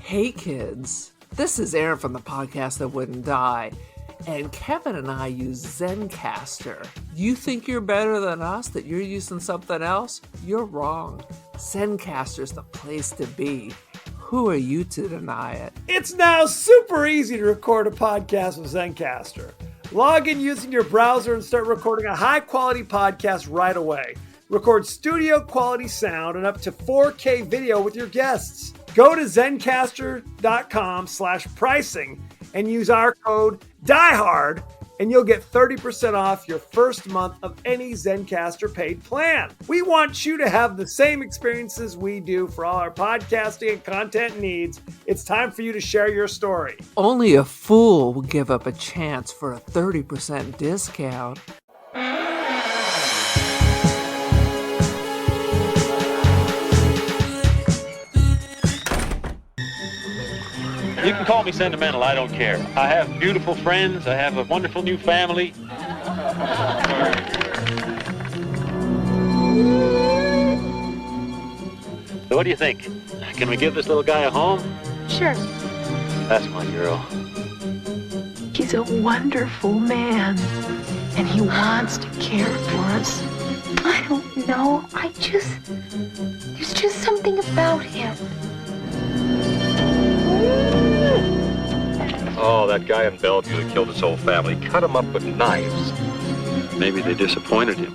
Hey kids, this is Aaron from the podcast That Wouldn't Die, and Kevin and I use Zencastr. You think you're better than us, that you're using something else? You're wrong. Zencastr's the place to be. Who are you to deny it? It's now super easy to record a podcast with Zencastr. Log in using your browser and start recording a high-quality podcast right away. Record studio-quality sound and up to 4K video with your guests. Go to zencastr.com/pricing and use our code DIEHARD and you'll get 30% off your first month of any Zencastr paid plan. We want you to have the same experiences we do for all our podcasting and content needs. It's time for you to share your story. Only a fool will give up a chance for a 30% discount. You can call me sentimental, I don't care. I have beautiful friends, I have a wonderful new family. So what do you think? Can we give this little guy a home? Sure. That's my girl. He's a wonderful man, and he wants to care for us. I don't know. There's just something about him. Oh, that guy in Bellevue that killed his whole family. Cut him up with knives. Maybe they disappointed him.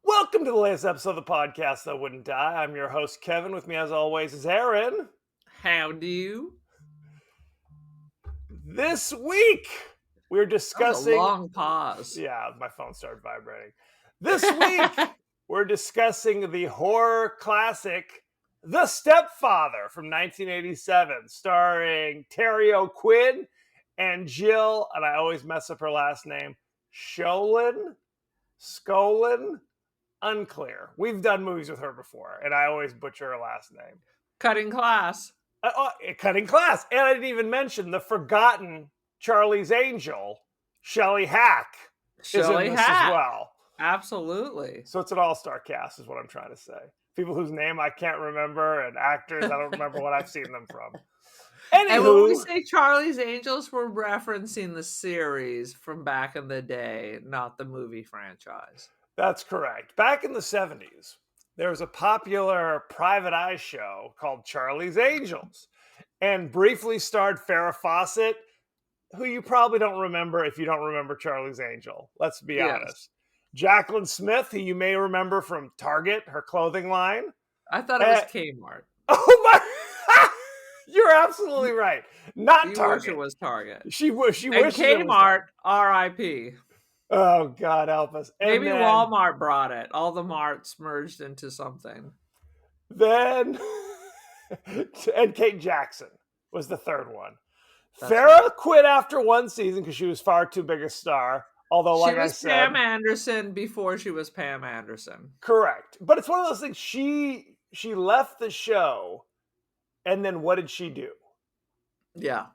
Welcome to the latest episode of the podcast That Wouldn't Die. I'm your host, Kevin. With me, as always, is Aaron. How do you? This week, we're discussing... That was a long pause. Yeah, my phone started vibrating. This week, we're discussing the horror classic... The Stepfather from 1987, starring Terry O'Quinn and Jill, and I always mess up her last name, Skolin? Unclear. We've done movies with her before, and I always butcher her last name. Cutting class. Cutting class. And I didn't even mention the forgotten Charlie's Angel, Shelley Hack, is in this as well. Absolutely. So it's an all-star cast is what I'm trying to say. People whose name I can't remember, and actors I don't remember what I've seen them from. Anywho, and when we say Charlie's Angels, we're referencing the series from back in the day, not the movie franchise. That's correct. Back in the 70s, there was a popular private eye show called Charlie's Angels, and briefly starred Farrah Fawcett, who you probably don't remember if you don't remember Charlie's Angel. Let's be honest. Jacqueline Smith, who you may remember from Target, her clothing line. I thought it was Kmart. Oh my! You're absolutely right. Not Target. Wish it was Target. She wished Kmart, R.I.P. Oh God, help us! Maybe Walmart brought it. All the marts merged into something. Then, and Kate Jackson was the third one. Farrah quit after one season because she was far too big a star. Although, like I said, Pam Anderson before she was Pam Anderson. Correct. But it's one of those things, she left the show, and then what did she do? Yeah.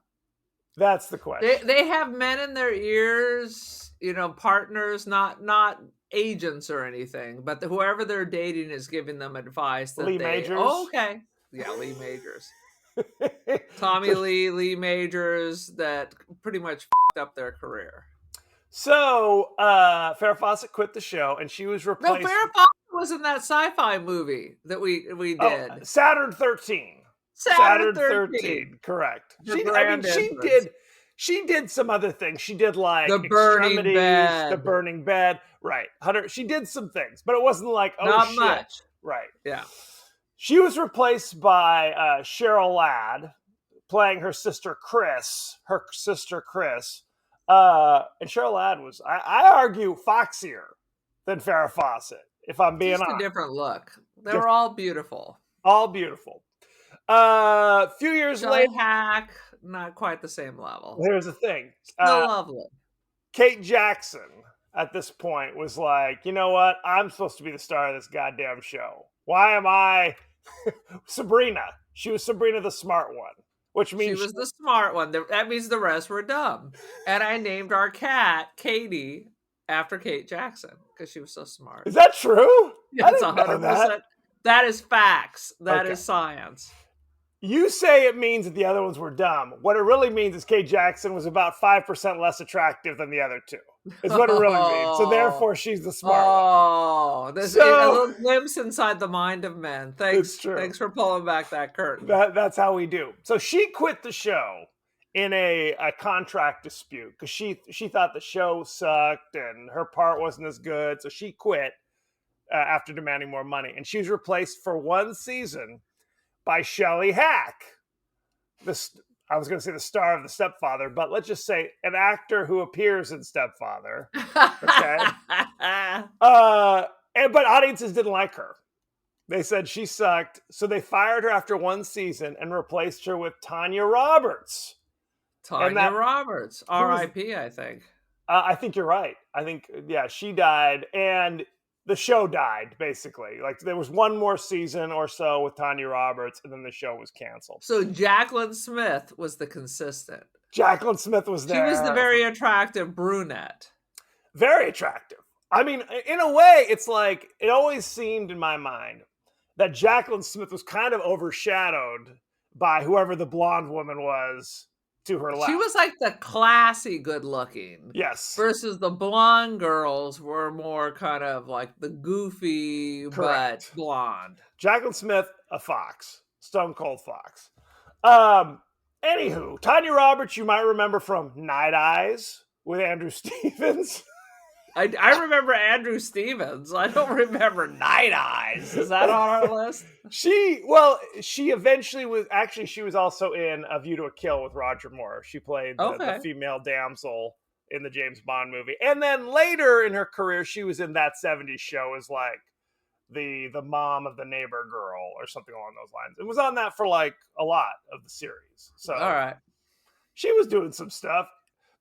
That's the question. They have men in their ears, partners, not agents or anything, but whoever they're dating is giving them advice. That Majors? Oh, okay. Yeah, Lee Majors. Tommy Lee Majors that pretty much f***ed up their career. So, Farrah Fawcett quit the show, and she was replaced... No, Farrah Fawcett was in that sci-fi movie that we did. Saturn 13. Saturn 13. Correct. She did some other things. She did, like, The Burning Bed. The Burning Bed. Right. She did some things, but it wasn't like, Not much. Right. Yeah. She was replaced by Cheryl Ladd, playing her sister Chris. And Cheryl Ladd was, I argue, foxier than Farrah Fawcett, if I'm being honest. Just a different look. They were all beautiful. All beautiful. A few years later... Hack, not quite the same level. Here's the thing. Still lovely. Kate Jackson, at this point, was like, you know what? I'm supposed to be the star of this goddamn show. Why am I... Sabrina. She was Sabrina the smart one. Which means she was the smart one. That means the rest were dumb. And I named our cat Katie after Kate Jackson because she was so smart. Is that true? That's 100%. That is facts. That is science. You say it means that the other ones were dumb. What it really means is Kate Jackson was about 5% less attractive than the other two. Is what it really means. So therefore, she's the smart one. Oh, this is a So little glimpse inside the mind of men. it's true. Thanks for pulling back that curtain. That's how we do. So she quit the show in a contract dispute because she thought the show sucked and her part wasn't as good. So she quit after demanding more money, and she was replaced for one season by Shelley Hack. I was going to say the star of The Stepfather, but let's just say an actor who appears in Stepfather. Okay. But audiences didn't like her. They said she sucked, so they fired her after one season and replaced her with Tanya Roberts. Roberts, R.I.P. I think. I think you're right. I think she died, and the show died, basically. Like, there was one more season or so with Tanya Roberts, and then the show was canceled. So Jaclyn Smith was the consistent. Jaclyn Smith was there. She was the very attractive brunette. Very attractive. I mean, in a way, it's like, it always seemed in my mind that Jaclyn Smith was kind of overshadowed by whoever the blonde woman was to her left. She was like the classy good looking. Yes. Versus the blonde girls were more kind of like the goofy but blonde. Jaclyn Smith, a fox. Stone cold fox. Anywho, Tanya Roberts, you might remember from Night Eyes with Andrew Stevens. I remember Andrew Stevens. I don't remember Night Eyes. Is that on our list? She eventually was, actually, she was also in A View to a Kill with Roger Moore. She played the female damsel in the James Bond movie. And then later in her career, she was in That 70s Show as like the mom of the neighbor girl or something along those lines. It was on that for like a lot of the series. So all right. She was doing some stuff.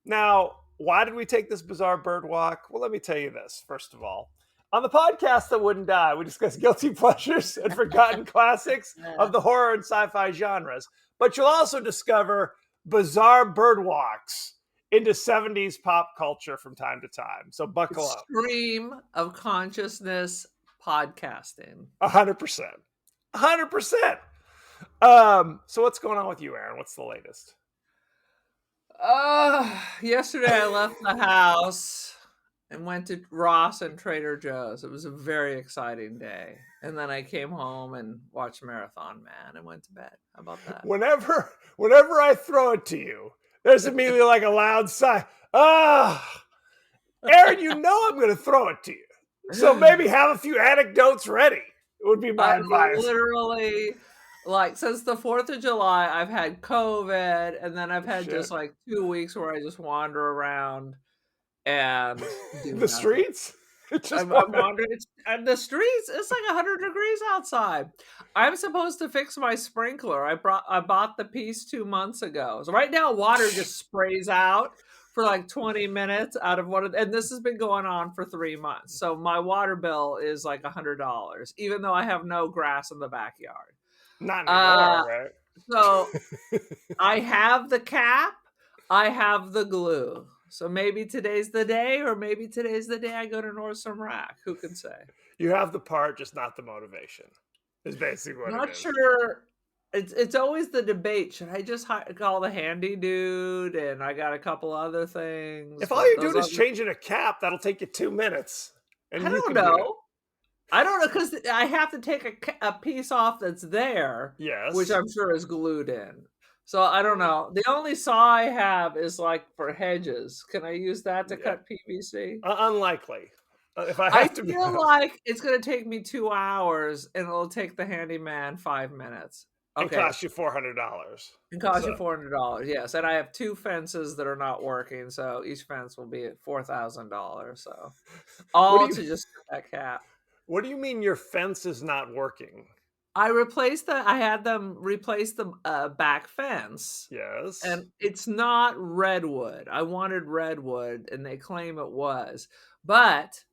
Now, why did we take this bizarre bird walk? Well, let me tell you this, first of all. On the podcast That Wouldn't Die, we discuss guilty pleasures and forgotten classics of the horror and sci-fi genres. But you'll also discover bizarre bird walks into 70s pop culture from time to time. So buckle up. Stream of consciousness podcasting. 100%. 100%. So what's going on with you, Aaron? What's the latest? Yesterday I left the house and went to Ross and Trader Joe's. It was a very exciting day. And then I came home and watched Marathon Man and went to bed. How about that? Whenever I throw it to you, there's immediately like a loud sigh. Aaron, you know I'm going to throw it to you. So maybe have a few anecdotes ready. It would be my advice. Literally, like, since the 4th of July, I've had COVID, and then I've had just like 2 weeks where I just wander around and do the streets. I'm wandering. And the streets. It's like 100 degrees outside. I'm supposed to fix my sprinkler. I bought the piece 2 months ago. So right now, water just sprays out for like 20 minutes out of and this has been going on for 3 months. So my water bill is like $100, even though I have no grass in the backyard. Not anymore, right? So I have the cap, I have the glue. So maybe today's the day, or maybe today's the day I go to Nordstrom Rack. Who can say? You have the part, just not the motivation. Is basically what Not it is. sure. It's always the debate. Should I just call the handy dude? And I got a couple other things. If all you're doing is changing a cap, that'll take you 2 minutes. And I don't know. I don't know, because I have to take a piece off that's there, yes, which I'm sure is glued in. So I don't know. The only saw I have is like for hedges. Can I use that to cut PVC? Unlikely. If I feel like it's going to take me 2 hours, and it'll take the handyman 5 minutes. Okay. And cost you $400. And cost you $400, yes. And I have 2 fences that are not working, so each fence will be at $4,000. So all to just that cap. What do you mean your fence is not working? I had them replace the back fence. Yes. And it's not redwood. I wanted redwood, and they claim it was. But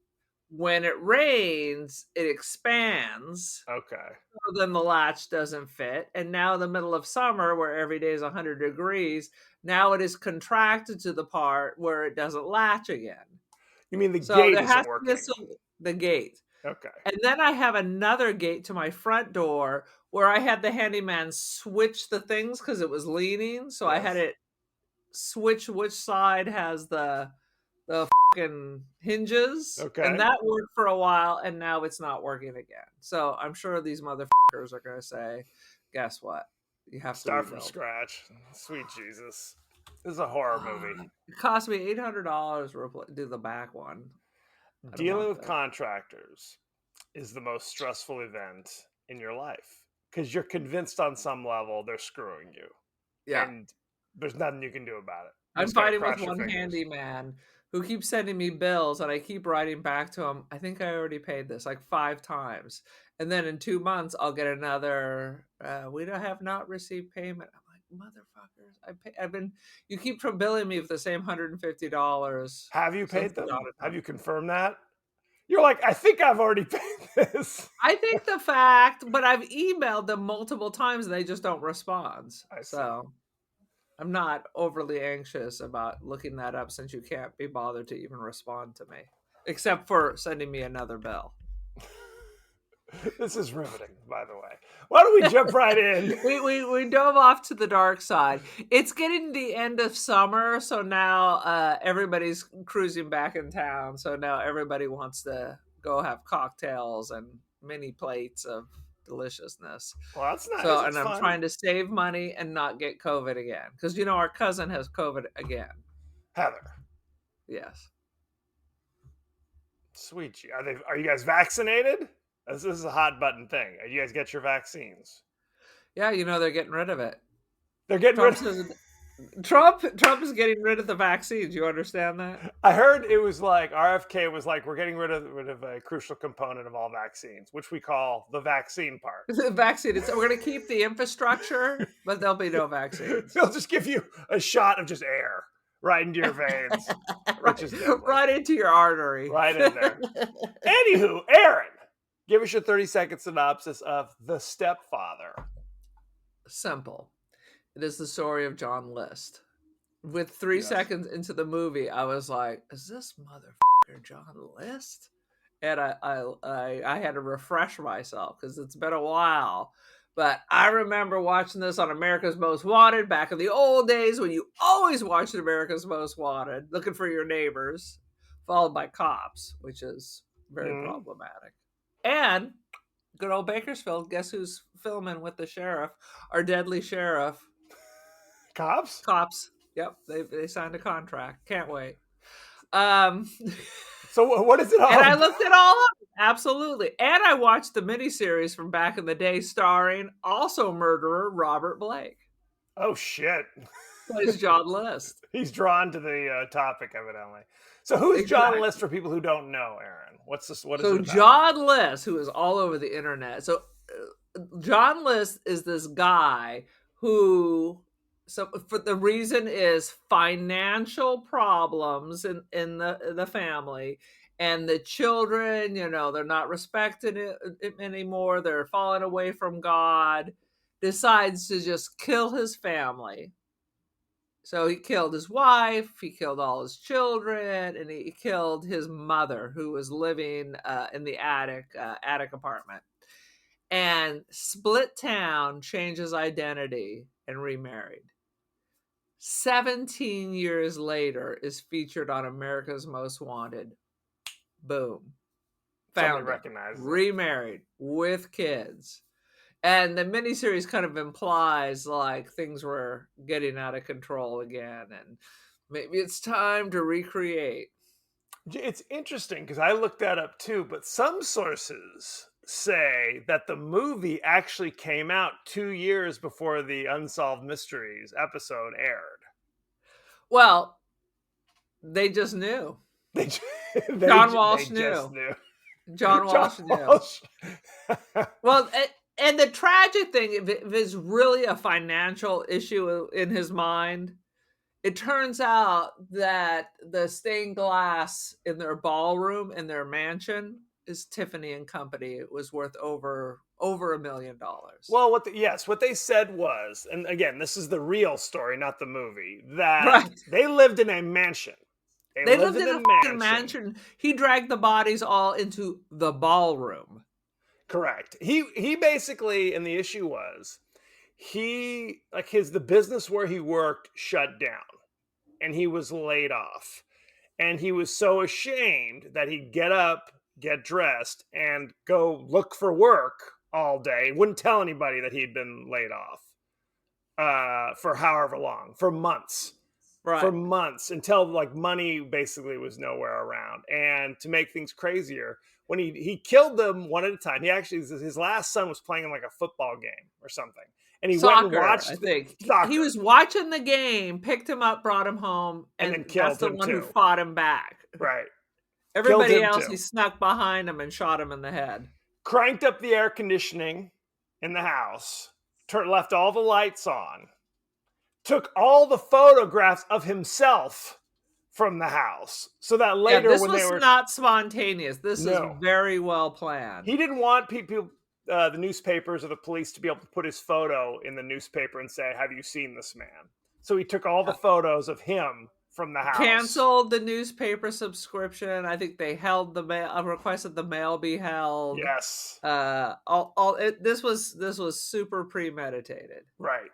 when it rains, it expands. Okay. So then the latch doesn't fit. And now in the middle of summer, where every day is 100 degrees, now it is contracted to the part where it doesn't latch again. You mean the gate isn't working? The gate. Okay. And then I have another gate to my front door where I had the handyman switch the things because it was leaning. So I had Yes. it switch which side has the fucking hinges. Okay. And that worked for a while, and now it's not working again. So I'm sure these motherfuckers are going to say, guess what? You have to Start from rebuild. scratch. Sweet Jesus. This is a horror movie. It cost me $800 to do the back one. I don't Dealing want with that. contractors is the most stressful event in your life because you're convinced on some level they're screwing you. Yeah. And there's nothing you can do about it. You I'm just gotta fighting with cross your one fingers. handyman who keeps sending me bills, and I keep writing back to him, I think I already paid this like 5 times. And then in 2 months, I'll get another, we have not received payment. I'm like, motherfuckers, you keep billing me with the same $150. Have you since paid the them? dawn of Have time. you confirmed that? You're like, I think I've already paid this. I think the fact, but I've emailed them multiple times and they just don't respond. I see. So I'm not overly anxious about looking that up since you can't be bothered to even respond to me, except for sending me another bill. This is riveting, by the way. Why don't we jump right in? We dove off to the dark side. It's getting the end of summer, so now everybody's cruising back in town. So now everybody wants to go have cocktails and mini plates of deliciousness. Well, that's nice. So, It's and I'm fun. trying to save money and not get COVID again, because our cousin has COVID again. Heather. Yes. Sweet. Are you guys vaccinated? This is a hot button thing. You guys get your vaccines? Yeah, they're getting rid of it. They're getting rid of Trump is getting rid of the vaccines. You understand that? I heard it was like RFK was like, we're getting rid of a crucial component of all vaccines, which we call the vaccine part. The vaccine. We're going to keep the infrastructure, but there'll be no vaccines. They'll just give you a shot of just air right into your veins, which is right into your artery. Right in there. Anywho, Aaron, give us your 30-second synopsis of The Stepfather. Simple. It is the story of John List. With 3 seconds into the movie, I was like, is this motherfucker John List? And I had to refresh myself because it's been a while. But I remember watching this on America's Most Wanted back in the old days when you always watched America's Most Wanted, looking for your neighbors, followed by cops, which is very problematic. And good old Bakersfield, guess who's filming with the sheriff? Our deadly sheriff. Cops? Cops. Yep, they signed a contract. Can't wait. So what is it all? And I looked it all up. Absolutely. And I watched the miniseries from back in the day starring also murderer Robert Blake. Oh, shit. Plays John List. He's drawn to the topic, evidently. So who's John List for people who don't know, Aaron? What is it about? John List, who is all over the internet. So John List is this guy who... So for the reason is financial problems in the family, and the children, they're not respecting it anymore. They're falling away from God. Decides to just kill his family. So he killed his wife, he killed all his children, and he killed his mother, who was living in the attic apartment. And split town, changed his identity, and remarried. 17 years later is featured on America's Most Wanted. Boom. Found recognized remarried with kids. And the miniseries kind of implies like things were getting out of control again, and maybe it's time to recreate. It's interesting because I looked that up too, but some sources say that the movie actually came out 2 years before the Unsolved Mysteries episode aired. Well, they just knew. John Walsh knew. John Walsh knew. Well, and the tragic thing, if it is really a financial issue in his mind, it turns out that the stained glass in their ballroom in their mansion is Tiffany and Company. It was worth over $1 million. Well, what they said was, and again, this is the real story, not the movie, that they lived in a mansion. They lived in a mansion. He dragged the bodies all into the ballroom. Correct. He basically, and the issue was, the business where he worked shut down, and he was laid off. And he was so ashamed that he'd get up, get dressed, and go look for work all day. Wouldn't tell anybody that he'd been laid off for however long, for months. Right. For months, until like money basically was nowhere around. And to make things crazier, when he killed them one at a time, his last son was playing in like a football game or something. And he went and watched, I think. soccer. He was watching the game, picked him up, brought him home, And then killed that's the him one too. who fought him back. Right. Everybody else, he snuck behind him and shot him in the head. Cranked up the air conditioning in the house, left all the lights on, took all the photographs of himself from the house, so that later this when was they were not spontaneous. This is very well planned. He didn't want people, the newspapers or the police, to be able to put his photo in the newspaper and say, "Have you seen this man?" So he took all the photos of him from the house. Canceled the newspaper subscription. I think they held the mail. Requested the mail be held. Yes. This was super premeditated. Right.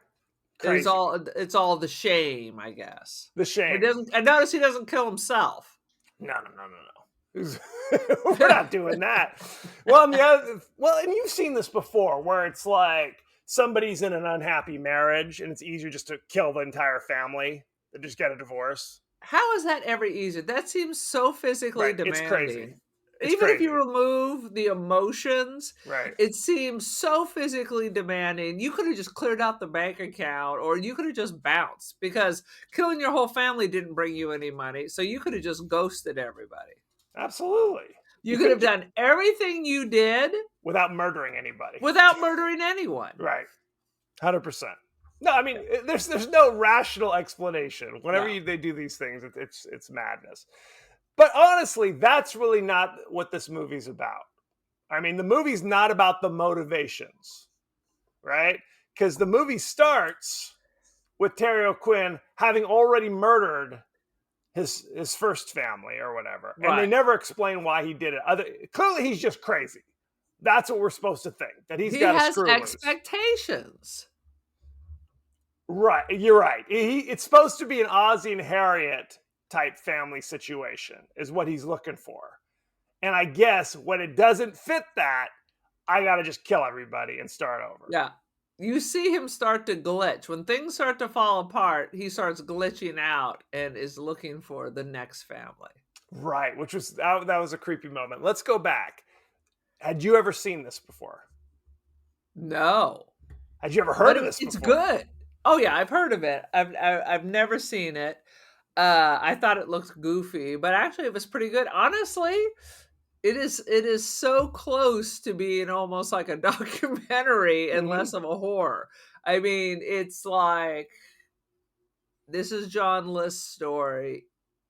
Crazy. It's all the shame, I guess. The shame. I notice he doesn't kill himself. No. We're not doing that. Well, and you've seen this before, where it's like somebody's in an unhappy marriage, and it's easier just to kill the entire family than just get a divorce. How is that ever easier? That seems so physically demanding. It's crazy. Even if you remove the emotions, right? It seems so physically demanding. You could have just cleared out the bank account, or you could have just bounced, because killing your whole family didn't bring you any money. So you could have just ghosted everybody. Absolutely. You could have done everything you did without murdering anybody. Without murdering anyone. Right. 100%. No, I mean, there's no rational explanation. Whenever they do these things, it's madness. But honestly, that's really not what this movie's about. I mean, the movie's not about the motivations, right? Because the movie starts with Terry O'Quinn having already murdered his first family or whatever. Right. And they never explain why he did it. Clearly, he's just crazy. That's what we're supposed to think, that he got a screw loose. He has expectations. Right. You're right. It's supposed to be an Ozzie and Harriet type family situation is what he's looking for. And I guess when it doesn't fit that, I got to just kill everybody and start over. Yeah. You see him start to glitch. When things start to fall apart, he starts glitching out and is looking for the next family. Right. Which was, that was a creepy moment. Let's go back. Had you ever seen this before? No. Had you ever heard of this before? It's good. Oh yeah, I've heard of it. I've never seen it. I thought it looked goofy, but actually it was pretty good. Honestly, it is so close to being almost like a documentary and less of a horror. I mean, it's like, this is John List's story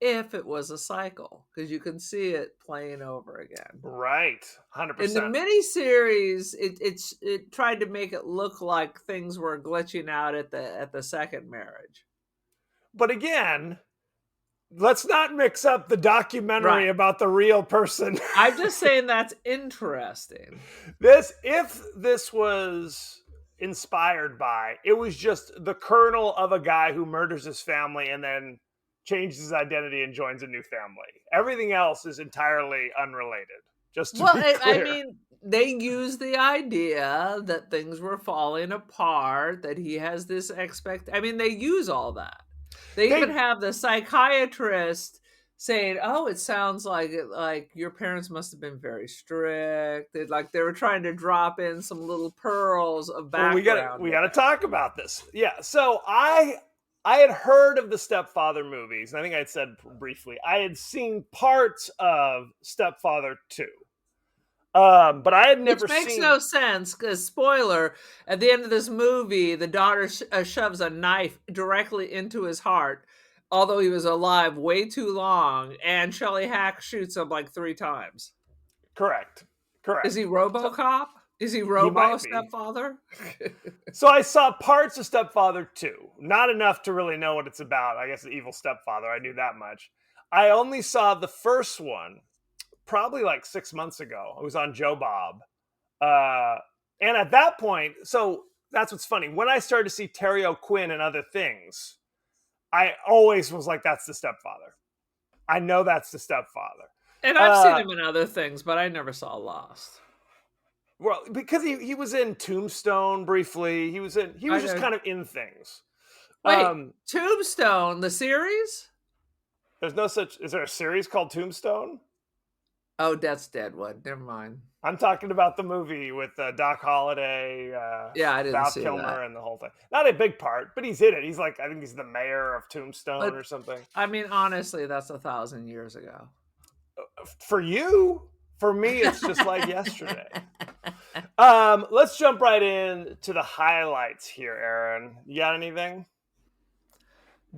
if it was a cycle, because you can see it playing over again. Right, 100%. In the miniseries, it tried to make it look like things were glitching out at the second marriage. But again, let's not mix up the documentary about the real person. I'm just saying that's interesting. If this was inspired by, it was just the kernel of a guy who murders his family and then changes his identity and joins a new family. Everything else is entirely unrelated. Just to be clear. I mean, they use the idea that things were falling apart, that he has this I mean, they use all that. They even have the psychiatrist saying, "Oh, it sounds like your parents must have been very strict." They were trying to drop in some little pearls of background. We got to talk about this. Yeah. So I had heard of the Stepfather movies, and I think I had said briefly I had seen parts of Stepfather 2. But I had never seen... Which makes no sense, because, spoiler, at the end of this movie, the daughter shoves a knife directly into his heart, although he was alive way too long, and Shelley Hack shoots him like 3 times. Correct. Is he RoboCop? Is he Stepfather? So I saw parts of Stepfather 2. Not enough to really know what it's about. I guess the evil stepfather. I knew that much. I only saw the first one probably like 6 months ago. It was on Joe Bob. And at that point, so that's what's funny. When I started to see Terry O'Quinn and other things, I always was like, that's the stepfather. I know that's the stepfather. And I've seen him in other things, but I never saw Lost. Well, because he was in Tombstone briefly. He was just kind of in things. Wait, Tombstone, the series? There's no such. Is there a series called Tombstone? Oh, that's Deadwood. Never mind. I'm talking about the movie with Doc Holliday, I didn't Val see Kilmer, that. and the whole thing. Not a big part, but he's in it. He's like, I think he's the mayor of Tombstone or something. I mean, honestly, that's 1,000 years ago. For you, for me, it's just like yesterday. Let's jump right in to the highlights here, Aaron. You got anything?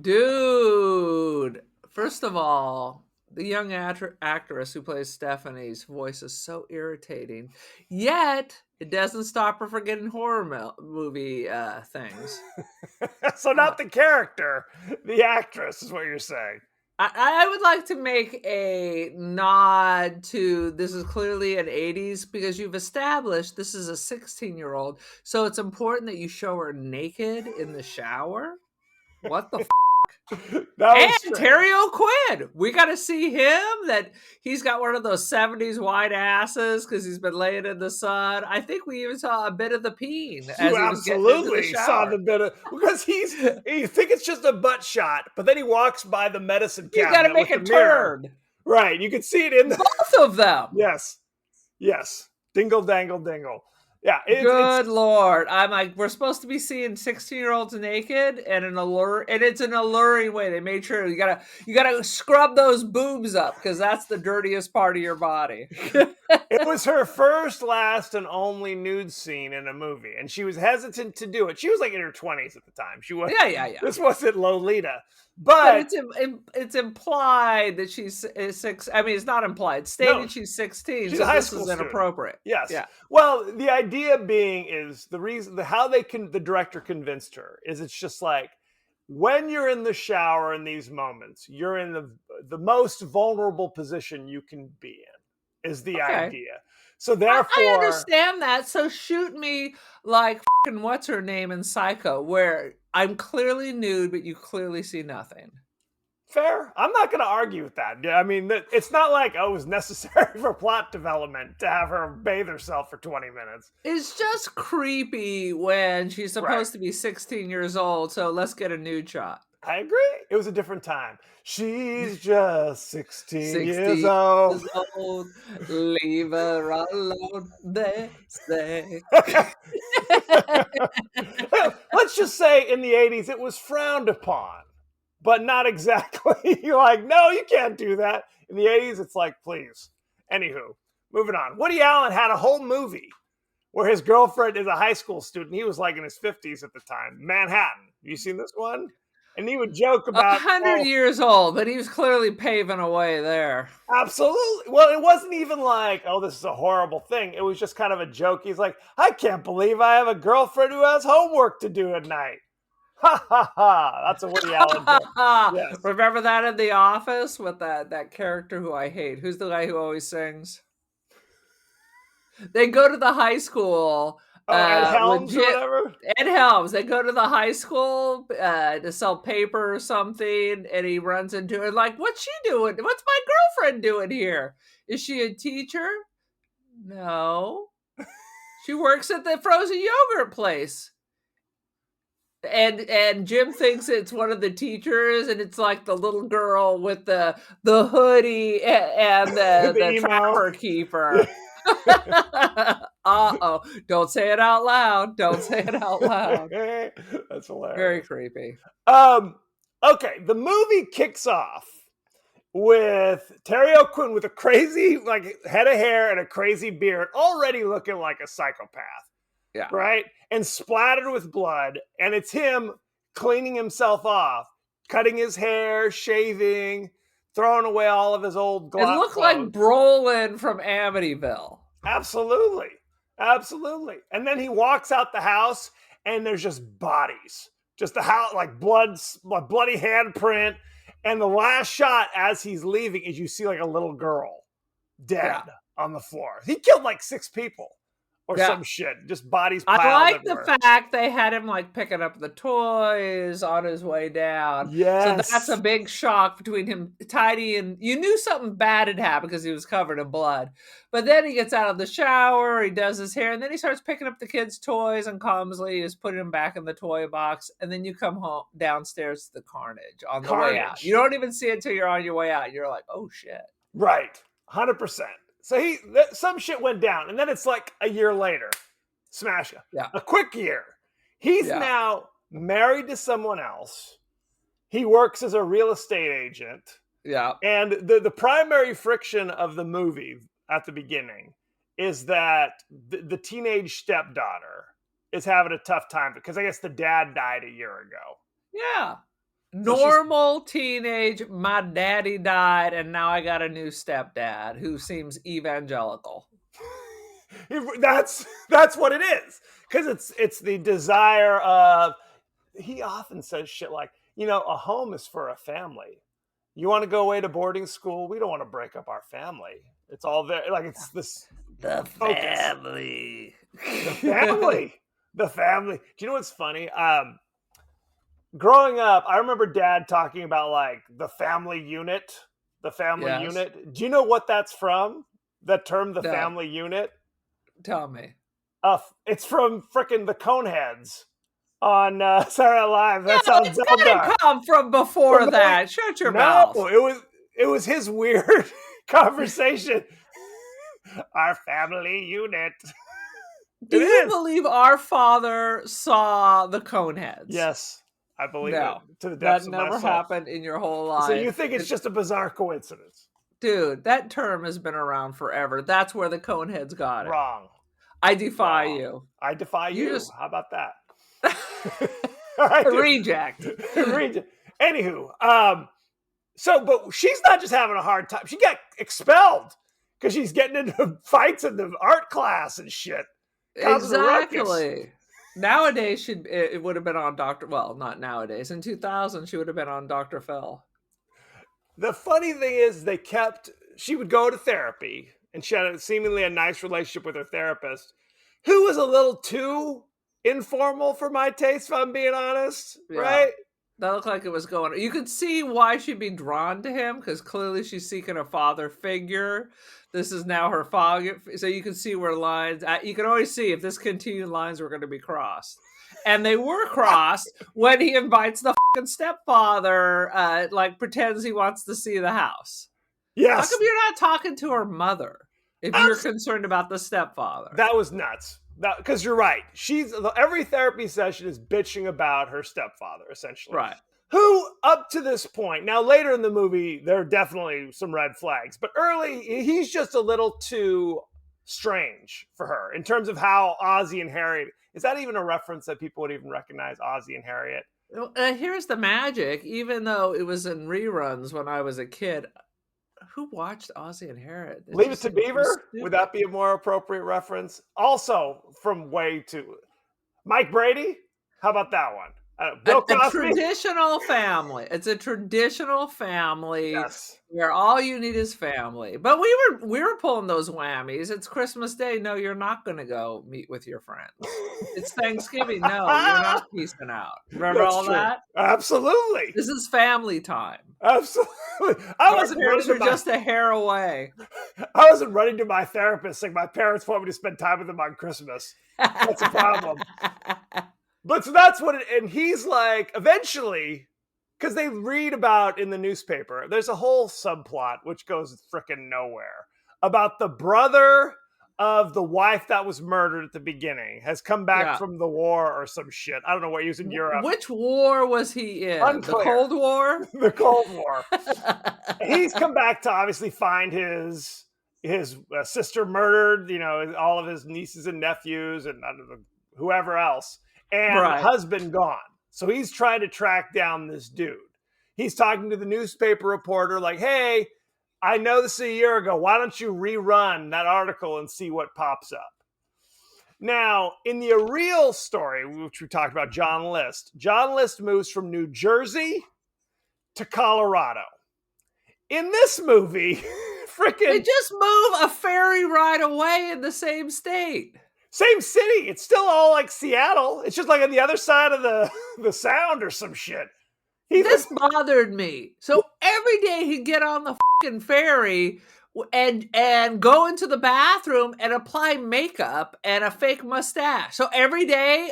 Dude, first of all, the young actress who plays Stephanie's voice is so irritating. Yet, it doesn't stop her from getting horror movie things. So not the character, the actress is what you're saying. I would like to make a nod to this is clearly an 80s because you've established this is a 16-year-old. So it's important that you show her naked in the shower. What the and Terry O'Quinn, we got to see him. That he's got one of those 70s wide asses because he's been laying in the sun. I think we even saw a bit of the peen. You absolutely saw the bit of because you think it's just a butt shot, but then he walks by the medicine cabinet. You got to make a turn, right? You can see it in both of them. Yes, dingle dangle dingle. Yeah, good Lord! I'm like, we're supposed to be seeing 16-year-olds naked, and it's an alluring way. They made sure you gotta scrub those boobs up because that's the dirtiest part of your body. It was her first, last, and only nude scene in a movie, and she was hesitant to do it. She was like in her 20s at the time. She was This wasn't Lolita. But it's implied that she's 6. I mean, it's not implied. Stated she's 16. She's so a high this school is student. Inappropriate. Yes. Yeah. Well, the idea being is the director convinced her is it's just like when you're in the shower in these moments, you're in the most vulnerable position you can be in. Is the idea. So therefore, I understand that. So shoot me like fucking what's her name in Psycho, where I'm clearly nude, but you clearly see nothing. Fair. I'm not going to argue with that. I mean, it's not like it was necessary for plot development to have her bathe herself for 20 minutes. It's just creepy when she's supposed to be 16 years old. So let's get a nude shot. I agree. It was a different time. She's just 16 years old. Leave her alone, they say. Let's just say in the 80s, it was frowned upon, but not exactly. You're like, no, you can't do that. In the 80s, it's like, please. Anywho, moving on. Woody Allen had a whole movie where his girlfriend is a high school student. He was like in his 50s at the time. Manhattan. Have you seen this one? And he would joke about 100 years old, but he was clearly paving a way there. Absolutely. Well, it wasn't even like, oh, this is a horrible thing. It was just kind of a joke. He's like, I can't believe I have a girlfriend who has homework to do at night. Ha ha ha. That's a Woody Allen joke. Yes. Remember that in The Office with that character who I hate? Who's the guy who always sings? They go to the high school. Ed Helms or whatever? Ed Helms. They go to the high school to sell paper or something, and he runs into her like, what's she doing? What's my girlfriend doing here? Is she a teacher? No. She works at the frozen yogurt place. And Jim thinks it's one of the teachers, and it's like the little girl with the hoodie and the trapper keeper. Uh-oh. Don't say it out loud. Don't say it out loud. That's hilarious. Very creepy. Okay, the movie kicks off with Terry O'Quinn with a crazy head of hair and a crazy beard, already looking like a psychopath. Yeah. Right? And splattered with blood. And it's him cleaning himself off, cutting his hair, shaving, throwing away all of his old clothes. It looked like Brolin from Amityville. Absolutely. Absolutely. And then he walks out the house and there's just bodies. Just the house, like bloody handprint. And the last shot as he's leaving is you see like a little girl dead on the floor. He killed like 6 people. or Yeah. some shit. Just bodies I piled like everywhere. the fact they had him like picking up the toys on his way down. Yes. So that's a big shock between him, Tidy, and you knew something bad had happened because he was covered in blood. But then he gets out of the shower, he does his hair, and then he starts picking up the kids' toys and calmly is putting them back in the toy box. And then you come home downstairs to the carnage on the way out. You don't even see it till you're on your way out. You're like, oh shit. Right. 100%. So some shit went down, and then it's like a year later. Smash. Yeah. A quick year. He's now married to someone else. He works as a real estate agent. Yeah. And the primary friction of the movie at the beginning is that the teenage stepdaughter is having a tough time because I guess the dad died a year ago. Yeah. Normal teenage, my daddy died, and now I got a new stepdad who seems evangelical. That's what it is. Because it's the desire of, he often says shit like, a home is for a family. You want to go away to boarding school? We don't want to break up our family. It's all there. Like, it's this The focus. family. The family. The family. Do you know what's funny? Growing up, I remember Dad talking about like the family unit. The family unit. Do you know what that's from? That term, the family unit? Tell me. It's from frickin' the Coneheads on Saturday Night Live. That sounds it's gonna come from before that. Shut your mouth. It was his weird conversation. Our family unit. Do you believe our father saw the Coneheads? Yes, I believe it. To the that depths of my never soul. happened in your whole life. So you think it's just a bizarre coincidence? Dude, that term has been around forever. That's where the Coneheads got it. Wrong. I defy you. I defy you. How about that? Reject. Anywho, but she's not just having a hard time. She got expelled because she's getting into fights in the art class and shit. Exactly. Nowadays, it would have been on Dr. Well, not nowadays. In 2000, she would have been on Dr. Phil. The funny thing is, she would go to therapy, and she had seemingly a nice relationship with her therapist, who was a little too informal for my taste, if I'm being honest, right? That looked like it was going on. You could see why she'd be drawn to him, because clearly she's seeking a father figure. This is now her father. So you can see where lines, you can always see if this continued, lines were going to be crossed. And they were crossed when he invites the fucking stepfather, pretends he wants to see the house. Yes. How come you're not talking to her mother if you're concerned about the stepfather? That was nuts. Because you're right. Every therapy session is bitching about her stepfather, essentially. Right. Who, up to this point, now later in the movie, there are definitely some red flags, but early, he's just a little too strange for her in terms of how Ozzie and Harriet. Is that even a reference that people would even recognize, Ozzie and Harriet? Here's the magic. Even though it was in reruns when I was a kid, who watched Ozzie and Harriet? Leave It to Beaver? Would that be a more appropriate reference? Also, from Mike Brady? How about that one? Bill Cosby? A traditional family. It's a traditional family. Yes. Where all you need is family. But we were pulling those whammies. It's Christmas Day. No, you're not going to go meet with your friends. It's Thanksgiving. No, you're not peacing out. Remember all that? Absolutely. This is family time. Absolutely. Our parents are just a hair away. I wasn't running to my therapist saying my parents want me to spend time with them on Christmas. That's a problem. But so that's what and he's like, eventually, because they read about in the newspaper, there's a whole subplot which goes frickin' nowhere about the brother of the wife that was murdered at the beginning has come back from the war or some shit. I don't know what he was in Europe. Which war was he in? Unclear. The Cold War? The Cold War. He's come back to obviously find his sister murdered, all of his nieces and nephews and whoever else. And husband gone. So he's trying to track down this dude. He's talking to the newspaper reporter like, hey, I know this a year ago. Why don't you rerun that article and see what pops up? Now, in the real story, which we talked about, John List moves from New Jersey to Colorado. In this movie, they just move a ferry ride away in the same state. Same city. It's still all like Seattle. It's just like on the other side of the sound or some shit. This bothered me. So every day he'd get on the fucking ferry and go into the bathroom and apply makeup and a fake mustache. So every day,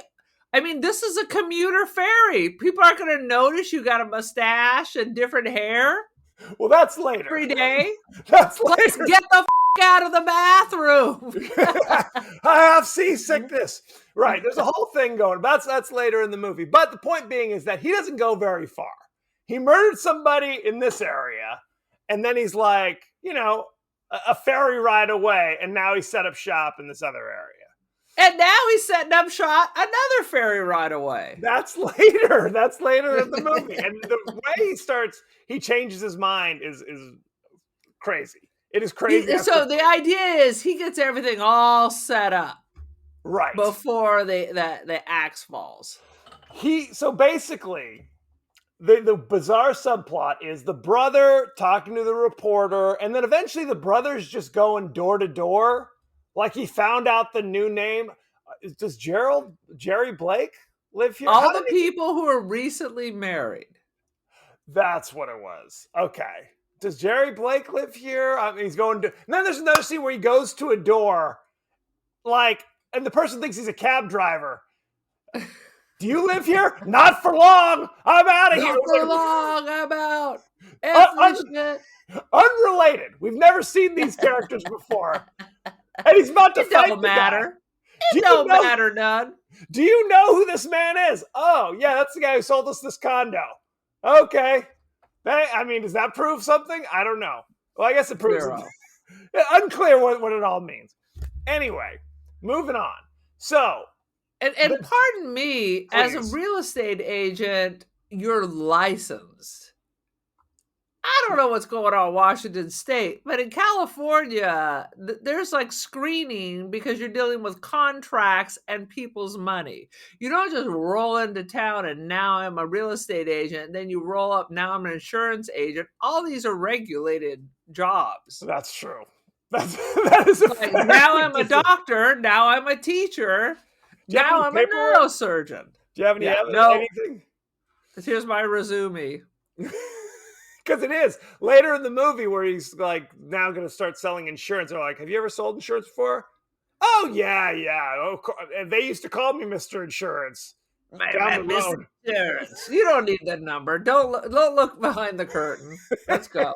I mean, this is a commuter ferry. People aren't going to notice you got a mustache and different hair. Well, that's later. Every day. That's later. Let's get the out of the bathroom. I have seasickness. Right. There's a whole thing going. That's later in the movie. But the point being is that he doesn't go very far. He murdered somebody in this area, and then he's like, a ferry ride away, and now he's set up shop in this other area. And now he's setting up shop another ferry ride away. That's later. That's later in the movie. And the way he changes his mind is crazy. It is crazy. So the idea is he gets everything all set up. Right. Before the axe falls. So basically, the bizarre subplot is the brother talking to the reporter, and then eventually the brother's just going door to door. Like he found out the new name. Does Jerry Blake live here? All the people who are recently married. That's what it was. Okay. Does Jerry Blake live here? I mean, he's going to. And then there's another scene where he goes to a door, and the person thinks he's a cab driver. Do you live here? Not for long. I'm out of here. Not for long. I'm out. Unrelated. We've never seen these characters before. And he's about to fight the guy. It don't matter none. Do you know who this man is? Oh, yeah, that's the guy who sold us this condo. Okay. I mean, does that prove something? I don't know. Well, I guess it proves something. Unclear what it all means. Anyway, moving on. So, and pardon me, please. As a real estate agent, you're licensed. I don't know what's going on in Washington State, but in California, there's like screening because you're dealing with contracts and people's money. You don't just roll into town and now I'm a real estate agent. And then you roll up, now I'm an insurance agent. All these are regulated jobs. That's true. That is a fair now I'm a doctor. Now I'm a teacher. Now I'm a neurosurgeon. Do you have any anything? Here's my resume. Because it is later in the movie where he's like now going to start selling insurance. They're like, have you ever sold insurance before? Oh, yeah. Oh, they used to call me Mr. Insurance. Mr. Insurance. You don't need that number. Don't look behind the curtain. Let's go.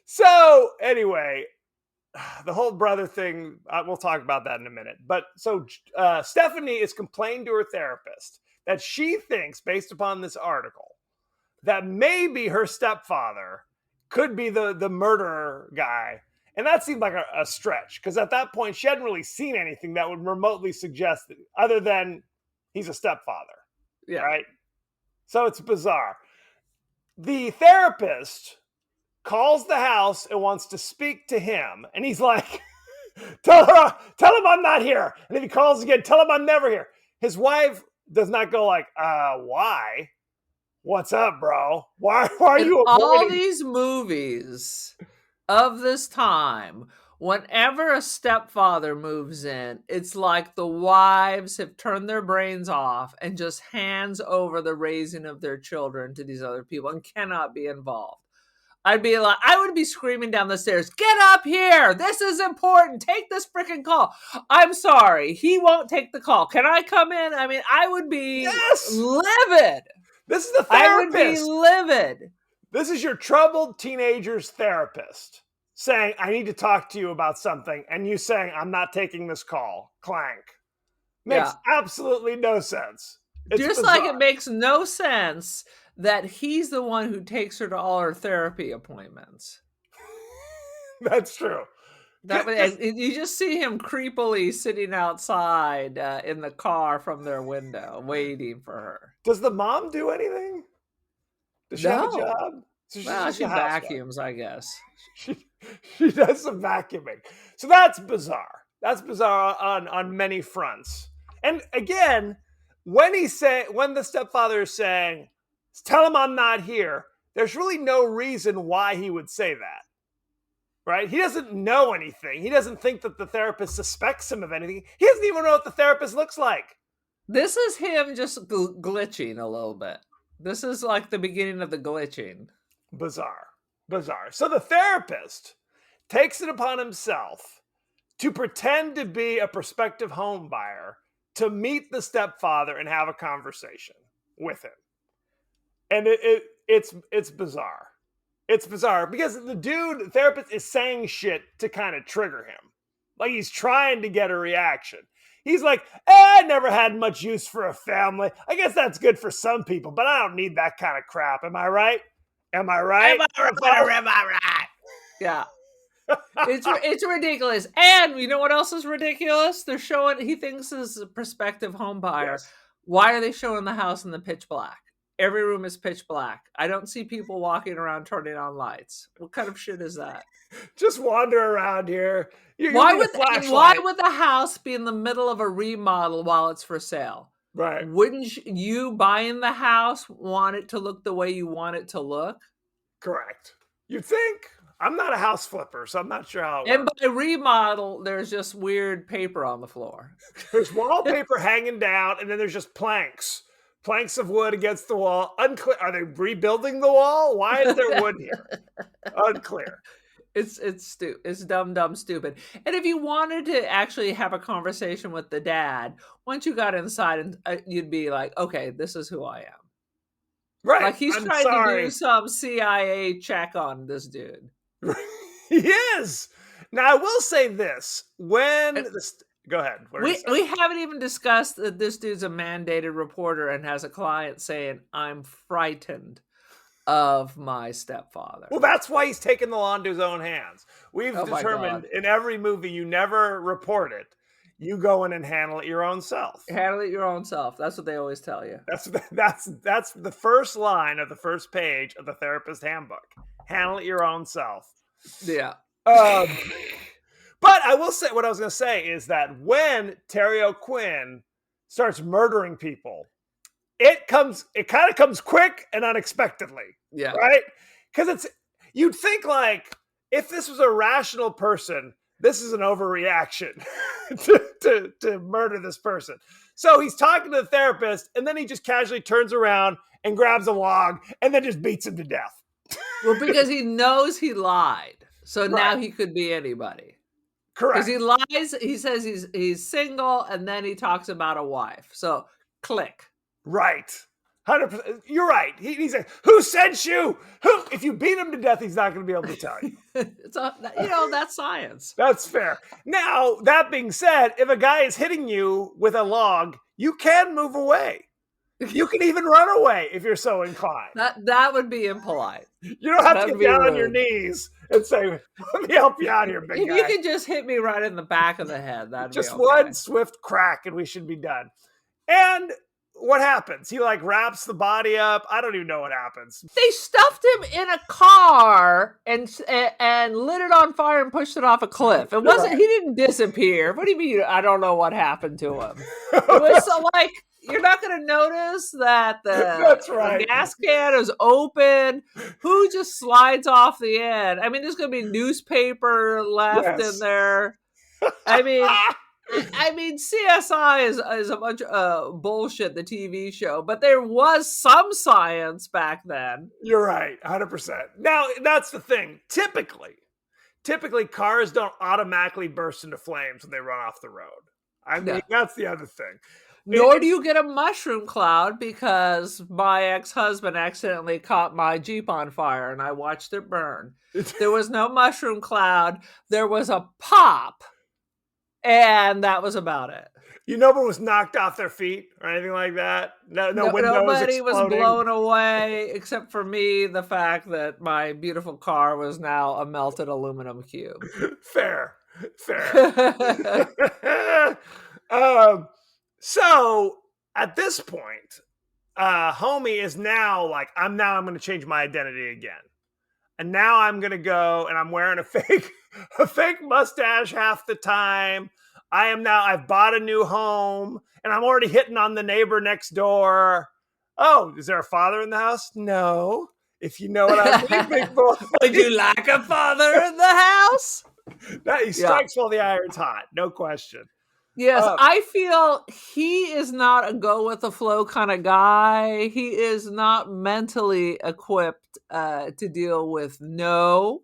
So anyway, the whole brother thing, we'll talk about that in a minute. But so Stephanie is complaining to her therapist that she thinks, based upon this article, that maybe her stepfather could be the murderer guy. And that seemed like a stretch, because at that point, she hadn't really seen anything that would remotely suggest that, other than he's a stepfather. Yeah. Right? So it's bizarre. The therapist calls the house and wants to speak to him. And he's like, tell him I'm not here. And if he calls again, tell him I'm never here. His wife does not go like, why? What's up, bro? Why are you avoiding? All these movies of this time, whenever a stepfather moves in, it's like the wives have turned their brains off and just hands over the raising of their children to these other people and cannot be involved. I would be screaming down the stairs, get up here. This is important. Take this freaking call. I'm sorry. He won't take the call. Can I come in? I mean, I would be livid. This is the therapist. I would be livid. This is your troubled teenager's therapist saying, I need to talk to you about something. And you saying, I'm not taking this call. Clank. Makes absolutely no sense. It's just bizarre. Like it makes no sense that he's the one who takes her to all her therapy appointments. That's true. You just see him creepily sitting outside in the car from their window, waiting for her. Does the mom do anything? Does she have a job? So she vacuums, I guess. She does some vacuuming. So that's bizarre. That's bizarre on many fronts. And again, when the stepfather is saying, tell him I'm not here, there's really no reason why he would say that. right? He doesn't know anything. He doesn't think that the therapist suspects him of anything. He doesn't even know what the therapist looks like. This is him just glitching a little bit. This is like the beginning of the glitching. Bizarre. So the therapist takes it upon himself to pretend to be a prospective home buyer to meet the stepfather and have a conversation with him. And it's bizarre. It's bizarre because the therapist is saying shit to kind of trigger him. Like he's trying to get a reaction. He's like, I never had much use for a family. I guess that's good for some people, but I don't need that kind of crap. Am I right? Am I right? Yeah. It's ridiculous. And you know what else is ridiculous? They're showing, he thinks this is a prospective home buyer. Yes. Why are they showing the house in the pitch black? Every room is pitch black. I don't see people walking around turning on lights. What kind of shit is that? Just wander around here. Why would the house be in the middle of a remodel while it's for sale? Right. Wouldn't you buying the house want it to look the way you want it to look? Correct. You'd think. I'm not a house flipper, so I'm not sure how it And works. by remodel, there's just weird paper on the floor. There's wallpaper hanging down, and then there's just planks of wood against the wall. Unclear. Are they rebuilding the wall? Why is there wood here? Unclear. It's dumb stupid. And if you wanted to actually have a conversation with the dad, once you got inside, and you'd be like, okay, this is who I am. Right. Like he's trying to do some CIA check on this dude. He is. Now I will say this: go ahead. We haven't even discussed that this dude's a mandated reporter and has a client saying, "I'm frightened of my stepfather." Well, that's why he's taking the law into his own hands. We've determined in every movie you never report it. You go in and handle it your own self. Handle it your own self. That's what they always tell you. That's the first line of the first page of the therapist handbook. Handle it your own self. Yeah. But I will say, what I was going to say is that when Terry O'Quinn starts murdering people, it kind of comes quick and unexpectedly. Yeah. Right? Because you'd think like if this was a rational person, this is an overreaction to murder this person. So he's talking to the therapist, and then he just casually turns around and grabs a log and then just beats him to death. Well, because he knows he lied. So Right. now he could be anybody. Correct. Because he lies, he says he's single, and then he talks about a wife. So click. Right. 100%. You're right. He's like, who sent you? Who? If you beat him to death, he's not going to be able to tell you. That's science. That's fair. Now, that being said, if a guy is hitting you with a log, you can move away. You can even run away if you're so inclined. That would be impolite. You don't have That'd to be get down rude. on your knees and say, let me help you out here, big If guy. you could just hit me right in the back of the head, that'd Just be okay. one swift crack and we should be done. And what happens? He like wraps the body up. I don't even know what happens. They stuffed him in a car and lit it on fire and pushed it off a cliff. It wasn't. He didn't disappear. What do you mean? I don't know what happened to him. It was so like you're not going to notice that That's right. the gas can is open. Who just slides off the end? I mean, there's going to be newspaper left in there. I mean, CSI is a bunch of bullshit, the TV show, but there was some science back then. You're right, 100%. Now, that's the thing. Typically, cars don't automatically burst into flames when they run off the road. I mean, that's the other thing. Nor do you get a mushroom cloud because my ex-husband accidentally caught my Jeep on fire and I watched it burn. There was no mushroom cloud. There was a pop. And that was about it. No one was knocked off their feet or anything like that. No windows nobody exploding. was blown away, except for me. The fact that my beautiful car was now a melted aluminum cube. Fair. So at this point, homie is now like, I'm going to change my identity again. And now I'm going to go and I'm wearing a fake mustache half the time. I've bought a new home and I'm already hitting on the neighbor next door. Oh, is there a father in the house? No. If you know what I mean, big boy. Would you like a father in the house? No, he strikes while the iron's hot. No question. Yes, I feel he is not a go with the flow kind of guy. He is not mentally equipped to deal with no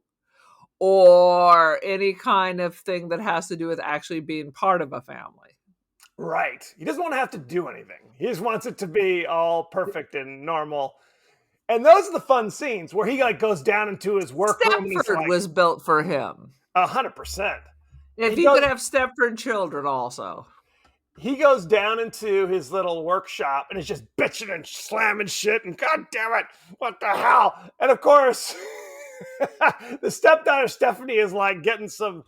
or any kind of thing that has to do with actually being part of a family. Right. He doesn't want to have to do anything. He just wants it to be all perfect and normal. And those are the fun scenes where he like goes down into his workroom. Stepford was built for him. 100%. If he could have Stepford children also. He goes down into his little workshop and is just bitching and slamming shit and God damn it, what the hell? And of course, the stepdaughter Stephanie is like getting some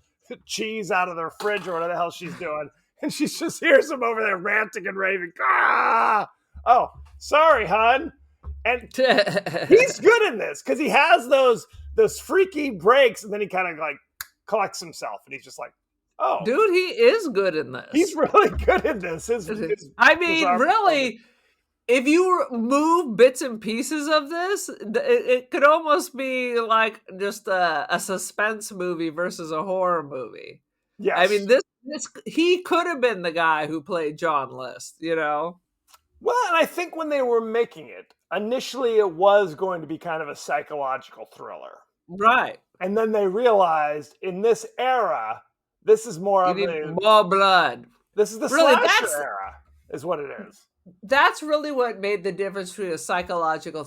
cheese out of the fridge or whatever the hell she's doing. And she just hears him over there ranting and raving. Ah! Oh, sorry, hon. And he's good in this because he has those freaky breaks and then he kind of like collects himself and he's just like, oh, dude, he is good in this. He's really good in this. I mean, really, if you move bits and pieces of this, it could almost be like just a suspense movie versus a horror movie. Yes. I mean, this he could have been the guy who played John List, you know? Well, and I think when they were making it, initially it was going to be kind of a psychological thriller. Right. And then they realized in this era, this is more of more blood. This is the slasher era, is what it is. That's really what made the difference between a psychological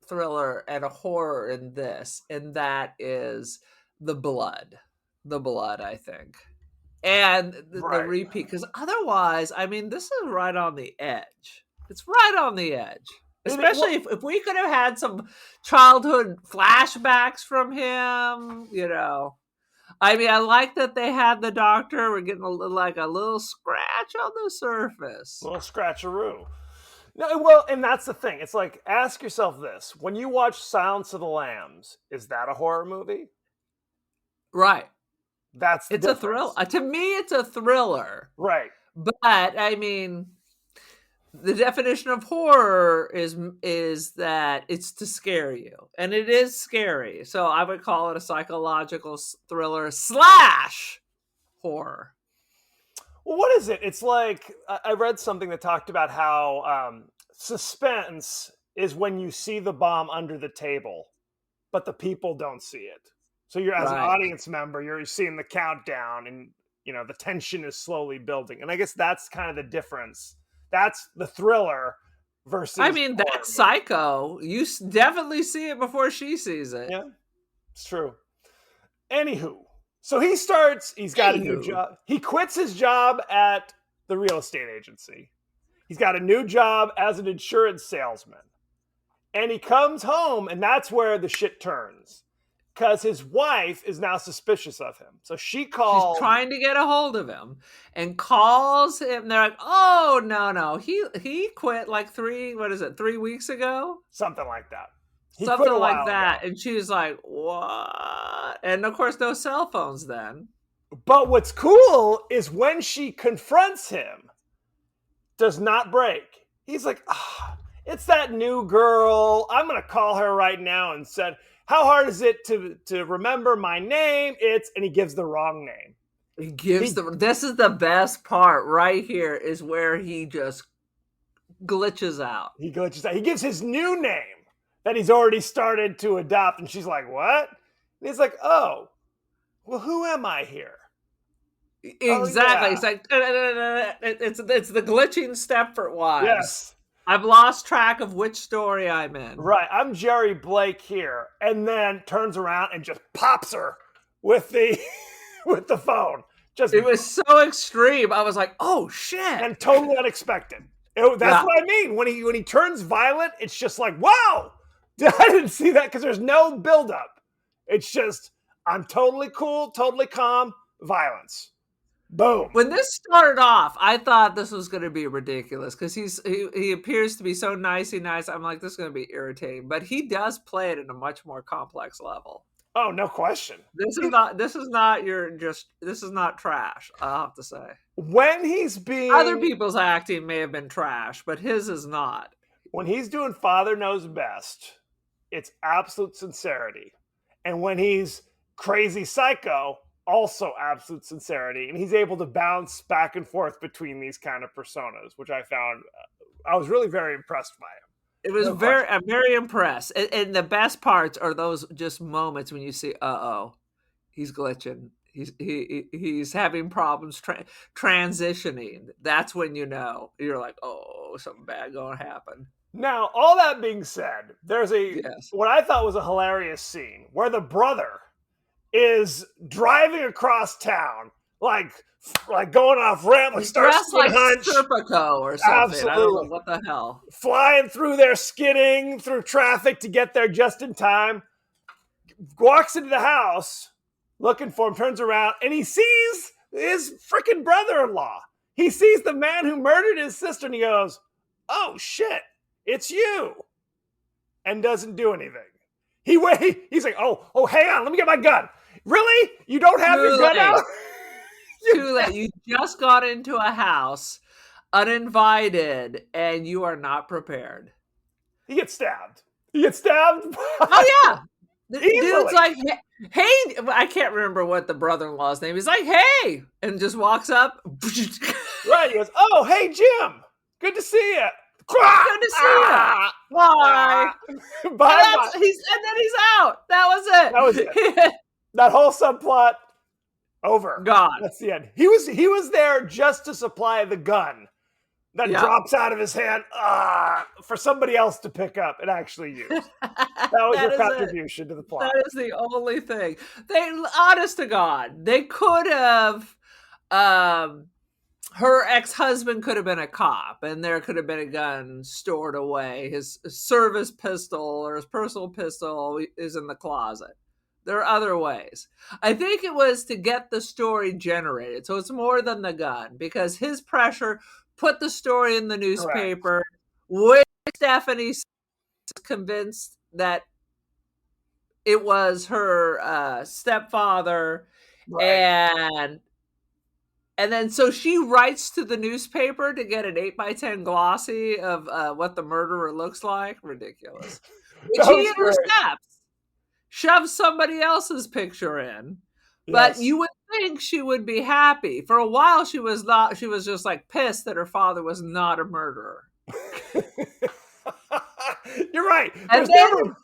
thriller and a horror in this, and that is the blood. The blood, I think. And the repeat, because otherwise, I mean, this is right on the edge. It's right on the edge. Especially if we could have had some childhood flashbacks from him, you know. I mean, I like that they had the doctor. We're getting a little scratch on the surface. A little scratcheroo. No, well, and that's the thing. It's like, ask yourself this. When you watch Silence of the Lambs, is that a horror movie? Right. It's a thriller. To me, it's a thriller. Right. But, I mean, the definition of horror is that it's to scare you. And it is scary. So I would call it a psychological thriller / horror. Well, what is it? It's like, I read something that talked about how suspense is when you see the bomb under the table, but the people don't see it. So you're, as an audience member, you're seeing the countdown and, you know, the tension is slowly building. And I guess that's kind of the difference. That's the thriller versus... I mean, that's Psycho. You definitely see it before she sees it. Yeah, it's true. Anywho, so he's got a new job. He quits his job at the real estate agency. He's got a new job as an insurance salesman. And he comes home, and that's where the shit turns. Because his wife is now suspicious of him. So she calls... She's trying to get a hold of him. And calls him. They're like, oh, no. He quit like 3 weeks ago? Something like that. Something like that. Ago. And she's like, what? And of course, no cell phones then. But what's cool is when she confronts him, does not break. He's like, it's that new girl. I'm going to call her right now and said... How hard is it to remember my name? And he gives the wrong name. This is the best part right here is where he just glitches out. He gives his new name that he's already started to adopt. And she's like, what? And he's like, oh, well, who am I here? Exactly. It's like, it's the glitching Stepford wives. Yes. I've lost track of which story I'm in. Right. I'm Jerry Blake here. And then turns around and just pops her with the phone. It was so extreme. I was like, oh, shit. And totally unexpected. That's what I mean. When he turns violent, it's just like, wow. I didn't see that because there's no buildup. It's just, I'm totally cool, totally calm, violence. Boom. When this started off, I thought this was going to be ridiculous because he appears to be so nicey nice. I'm like, this is going to be irritating, but he does play it in a much more complex level. Oh, no question. This is not trash. I'll have to say. When he's being... Other people's acting may have been trash, but his is not. When he's doing Father Knows Best, it's absolute sincerity. And when he's crazy psycho, also absolute sincerity. And he's able to bounce back and forth between these kind of personas, which I found, I was really very impressed by him. It was No very, question. I'm very impressed. And the best parts are those just moments when you see, he's glitching. He's having problems transitioning. That's when you know. You're like, oh, something bad going to happen. Now, all that being said, there's Yes. what I thought was a hilarious scene where the brother is driving across town, like going off ramp, like Dressed like hunch, Serpico or something. Absolutely. I don't know what the hell. Flying through there, skidding through traffic to get there just in time. Walks into the house, looking for him, turns around, and he sees his freaking brother-in-law. He sees the man who murdered his sister, and he goes, "Oh shit, it's you," and doesn't do anything. He's like, "Oh, hang on, let me get my gun." Really? You don't have your gun out? Too late. You just got into a house uninvited, and you are not prepared. He gets stabbed. Oh yeah. The Easily. dude's like, hey, I can't remember what the brother-in-law's name is. Like, hey, and just walks up. Right. He goes, "Oh, hey, Jim. Good to see you. Good to see you. Bye. Bye. And then he's out. That was it. That whole subplot over. Gone. That's the end. He was there just to supply the gun that drops out of his hand for somebody else to pick up and actually use. That was your contribution to the plot. That is the only thing. Honest to God, they could have. Her ex-husband could have been a cop, and there could have been a gun stored away. His service pistol or his personal pistol is in the closet. There are other ways. I think it was to get the story generated. So it's more than the gun, because his pressure put the story in the newspaper. With Stephanie convinced that it was her stepfather, and then so she writes to the newspaper to get an 8x10 glossy of what the murderer looks like. Ridiculous. Which he intercepts. Shoves somebody else's picture in. But you would think she would be happy. For a while she was not. She was just like pissed that her father was not a murderer. You're right. And then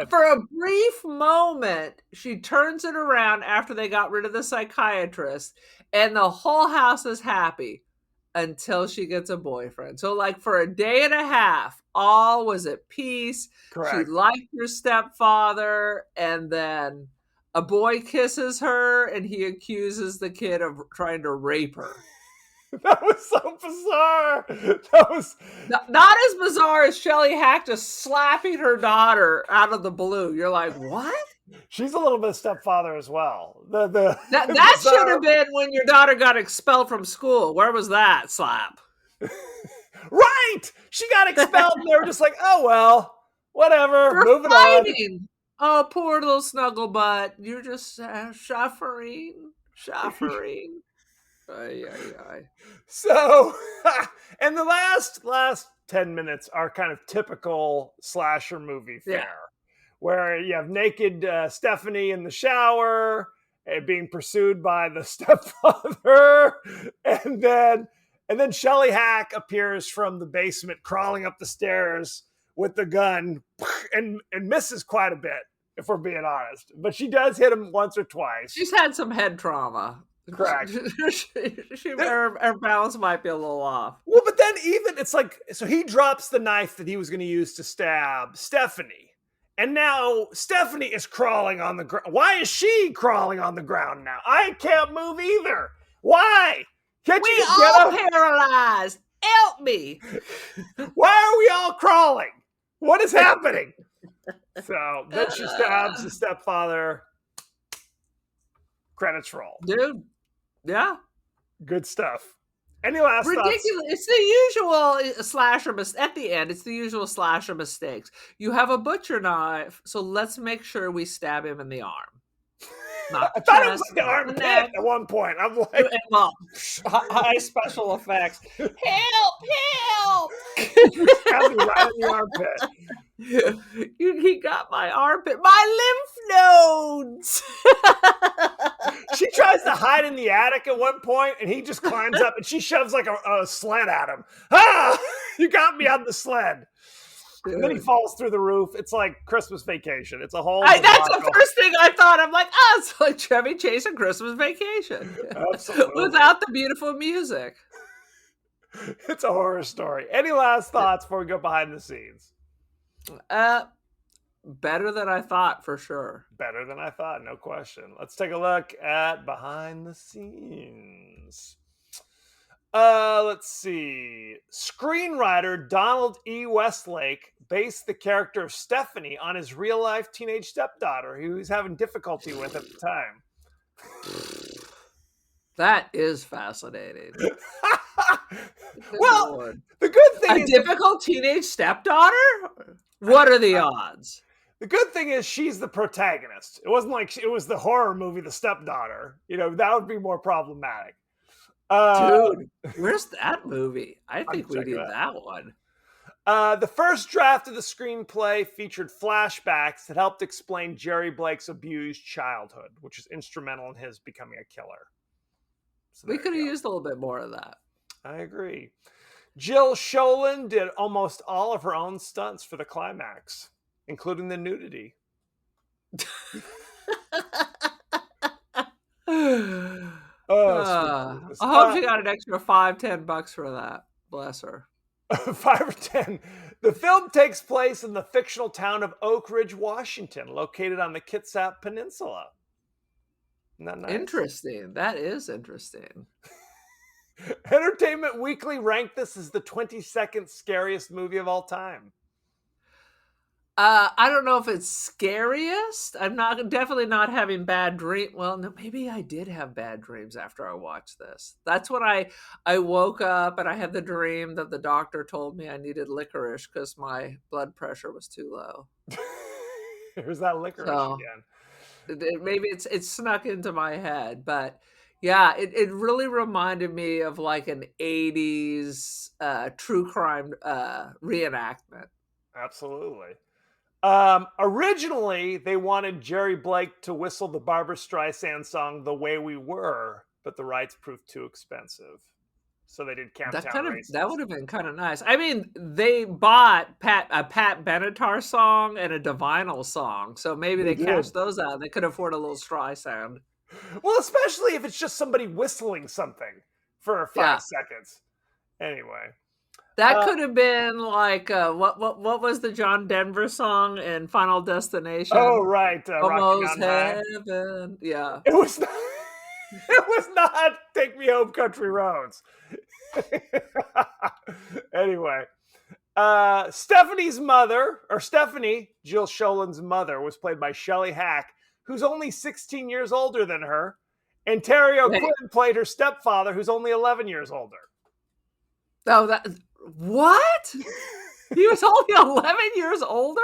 for a brief moment, she turns it around after they got rid of the psychiatrist, and the whole house is happy until she gets a boyfriend. So like for a day and a half, all was at peace. Correct. She liked her stepfather, and then a boy kisses her, and he accuses the kid of trying to rape her. That was so bizarre. That was not as bizarre as Shelley Hack just slapping her daughter out of the blue. You're like, what? She's a little bit stepfather as well. That should have been when your daughter got expelled from school. Where was that slap? Right. She got expelled, and they were just like, "Oh well, whatever, for moving fighting. On." Oh, poor little snuggle butt. You're just suffering. Aye. So, and the last 10 minutes are kind of typical slasher movie fare, where you have naked Stephanie in the shower, being pursued by the stepfather, and then Shelley Hack appears from the basement, crawling up the stairs with the gun, and misses quite a bit, if we're being honest. But she does hit him once or twice. She's had some head trauma. Correct. Her balance might be a little off. Well, but then it's like, so he drops the knife that he was going to use to stab Stephanie. And now Stephanie is crawling on the ground. Why is she crawling on the ground now? I can't move either. Why? Can't you just get all up? paralyzed. Help me. Why are we all crawling? What is happening? So then she stabs the stepfather. Credits roll. Dude. Yeah. Good stuff. Any last ridiculous thoughts? It's the usual slasher at the end. It's the usual slasher mistakes. You have a butcher knife, so let's make sure we stab him in the arm. I thought it was like the armpit at one point. I'm like, high special effects. Help! Stab me right in the armpit. He got my armpit, my lymph nodes. She tries to hide in the attic at one point, and he just climbs up, and she shoves like a sled at him. Ah, you got me on the sled. And then he falls through the roof. It's like Christmas Vacation. It's a whole. That's the first thing I thought. I'm like, it's like Chevy Chase and Christmas Vacation. Absolutely. Without the beautiful music. It's a horror story. Any last thoughts before we go behind the scenes? Better than I thought, for sure. Better than I thought, no question. Let's take a look at behind the scenes. Let's see. Screenwriter Donald E. Westlake based the character of Stephanie on his real-life teenage stepdaughter, who he was having difficulty with at the time. That is fascinating. Well, Lord. The good thing is... A difficult teenage stepdaughter? What are the odds? The good thing is she's the protagonist. It wasn't like it was the horror movie, The Stepdaughter. You know, that would be more problematic. Dude, where's that movie? I think we need that one. The first draft of the screenplay featured flashbacks that helped explain Jerry Blake's abused childhood, which is instrumental in his becoming a killer. So we could have used a little bit more of that. I agree. Jill Schoelen did almost all of her own stunts for the climax, including the nudity. I hope she got an extra $5-10 for that. Bless her. 5 or 10. The film takes place in the fictional town of Oak Ridge, Washington, located on the Kitsap Peninsula. Isn't that nice? Interesting. That is interesting. Entertainment Weekly ranked this as the 22nd scariest movie of all time. I don't know if it's scariest. I'm definitely not having bad dreams. Well, no, maybe I did have bad dreams after I watched this. That's when I woke up and I had the dream that the doctor told me I needed licorice because my blood pressure was too low. There's that licorice again. Maybe it's snuck into my head, but yeah, it really reminded me of like an 80s true crime reenactment. Absolutely. Originally, they wanted Jerry Blake to whistle the Barbra Streisand song "The Way We Were," but the rights proved too expensive, so they did Camptown Races. That would have been kind of nice. I mean, they bought a Pat Benatar song and a Divinyl song, so maybe they cashed those out. They could afford a little Streisand. Well, especially if it's just somebody whistling something for 5 seconds. Anyway. That could have been like what was the John Denver song in Final Destination? Oh, right, Almost Heaven. Yeah, it was not. It was not "Take Me Home, Country Roads." Anyway, Stephanie's mother, or Stephanie, Jill Schoelen's mother, was played by Shelley Hack, who's only 16 years older than her, and Terry O'Quinn played her stepfather, who's only 11 years older. Oh, what? He was only 11 years older?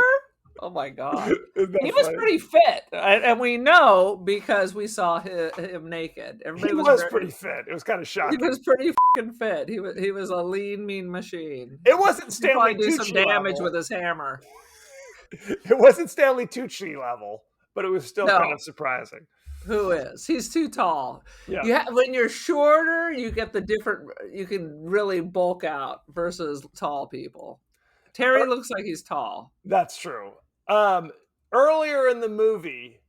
Oh my God. He was pretty fit. And we know because we saw him naked. He was pretty fit. It was kind of shocking. He was pretty fucking fit. He was a lean, mean machine. It wasn't Stanley Tucci do some damage level. With his hammer. It wasn't Stanley Tucci level, but it was still kind of surprising. Who is? He's too tall. Yeah. When you're shorter, you get you can really bulk out versus tall people. Terry looks like he's tall. That's true. Earlier in the movie,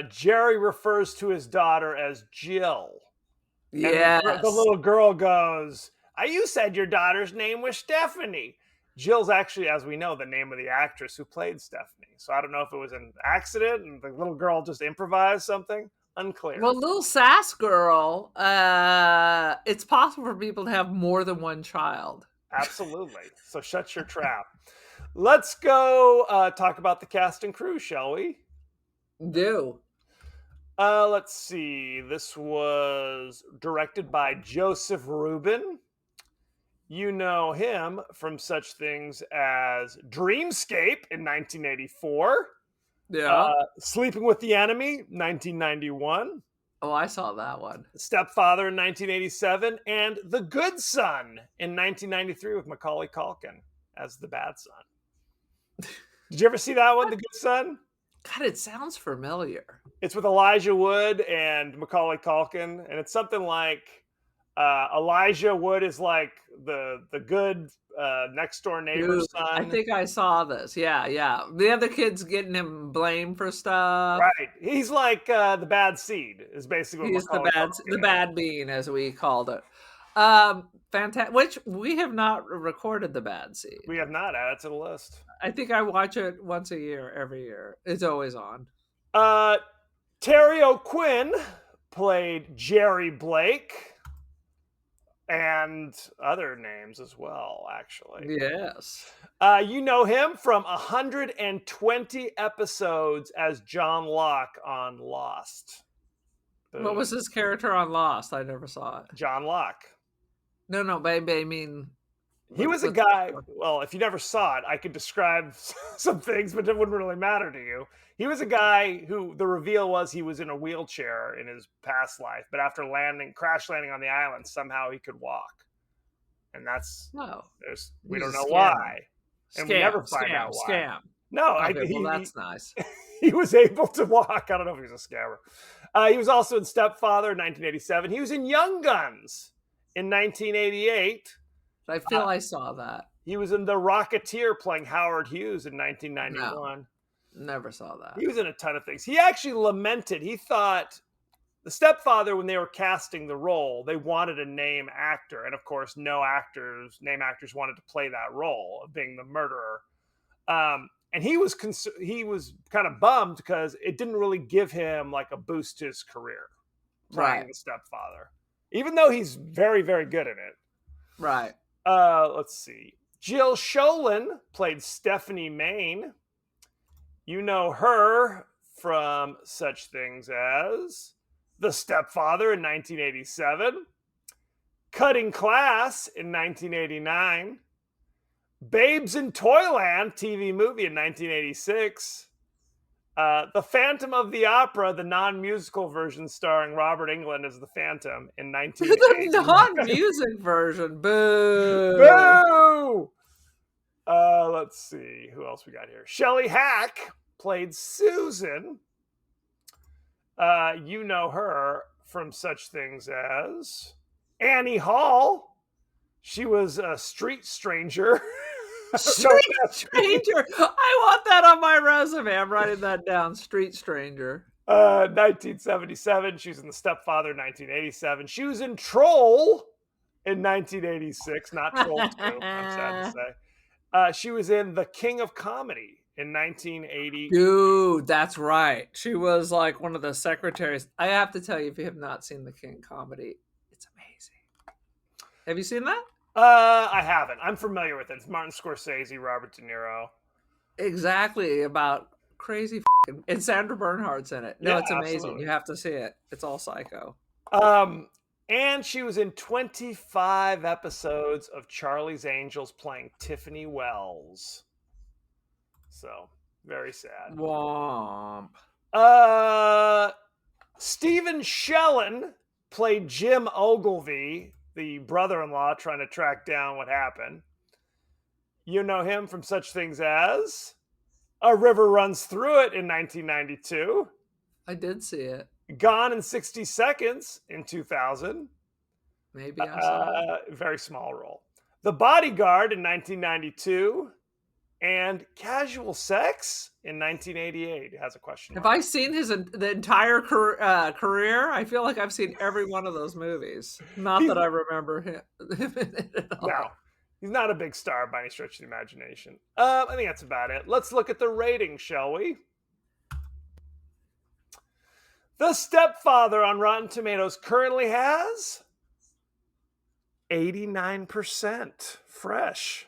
Jerry refers to his daughter as Jill. Yes. And the little girl goes, "You said your daughter's name was Stephanie." Jill's actually, as we know, the name of the actress who played Stephanie. So I don't know if it was an accident and the little girl just improvised something. Unclear. Well, little sass girl, it's possible for people to have more than one child. Absolutely. So shut your trap. Let's go talk about the cast and crew, shall we? Do. Let's see. This was directed by Joseph Rubin. You know him from such things as Dreamscape in 1984. Yeah. Sleeping with the Enemy, 1991. Oh, I saw that one. Stepfather in 1987. And The Good Son in 1993 with Macaulay Culkin as the bad son. Did you ever see that one, The Good Son? God, it sounds familiar. It's with Elijah Wood and Macaulay Culkin, and it's something like Elijah Wood is like the good next door neighbor's Dude, I son. think I saw this. Yeah, yeah. The other kid's getting him blamed for stuff. Right. He's like the bad seed is basically what He's Macaulay Culkin the is. bad bean, as we called it. Fantastic. Which we have not recorded the bad seed. We have not added to the list. I think I watch it once a year, every year. It's always on. Terry O'Quinn played Jerry Blake and other names as well, actually. Yes. You know him from 120 episodes as John Locke on Lost. Boom. What was his character on Lost? I never saw it. John Locke. No, baby, I mean... He was a guy, well, if you never saw it, I could describe some things, but it wouldn't really matter to you. He was a guy who the reveal was he was in a wheelchair in his past life, but after crash landing on the island, somehow he could walk. And that's, we don't know why. And we never find out why. Scam. No, that's nice. He was able to walk. I don't know if he was a scammer. He was also in Stepfather in 1987. He was in Young Guns in 1988. I feel I saw that. He was in The Rocketeer playing Howard Hughes in 1991. No, never saw that. He was in a ton of things. He actually lamented. He thought the Stepfather, when they were casting the role, they wanted a name actor. And of course, no name actors wanted to play that role of being the murderer. And he was kind of bummed because it didn't really give him like a boost to his career playing the Stepfather, even though he's very, very good in it. Right. Let's see. Jill Sholin played Stephanie Main. You know her from such things as The Stepfather in 1987, Cutting Class in 1989, Babes in Toyland TV movie in 1986, The Phantom of the Opera, the non-musical version starring Robert Englund as the Phantom in 1980. The non-music version. Boo! Boo! Let's see. Who else we got here? Shelley Hack played Susan. You know her from such things as Annie Hall. She was a street stranger. Street stranger. I want that on my resume. I'm writing that down. Street stranger. 1977. She was in The Stepfather, 1987. She was in Troll in 1986. Not Troll 2, I'm sad to say. She was in The King of Comedy in 1980. Dude, that's right. She was like one of the secretaries. I have to tell you, if you have not seen The King of Comedy, it's amazing. Have you seen that? I haven't. I'm familiar with it. It's Martin Scorsese, Robert De Niro. Exactly, about crazy and Sandra Bernhardt's in it. No, it's amazing. Absolutely. You have to see it. It's all psycho. And she was in 25 episodes of Charlie's Angels playing Tiffany Wells. So, very sad. Womp. Stephen Shellen played Jim Ogilvy, the brother-in-law trying to track down what happened. You know him from such things as A River Runs Through It in 1992. I did see it. Gone in 60 Seconds in 2000. Maybe I saw it. Very small role. The Bodyguard in 1992. And Casual Sex in 1988. It has a question mark. Have I seen the entire career? I feel like I've seen every one of those movies. Not that I remember him in it at all. No, he's not a big star by any stretch of the imagination. I think that's about it. Let's look at the rating, shall we? The Stepfather on Rotten Tomatoes currently has 89% fresh.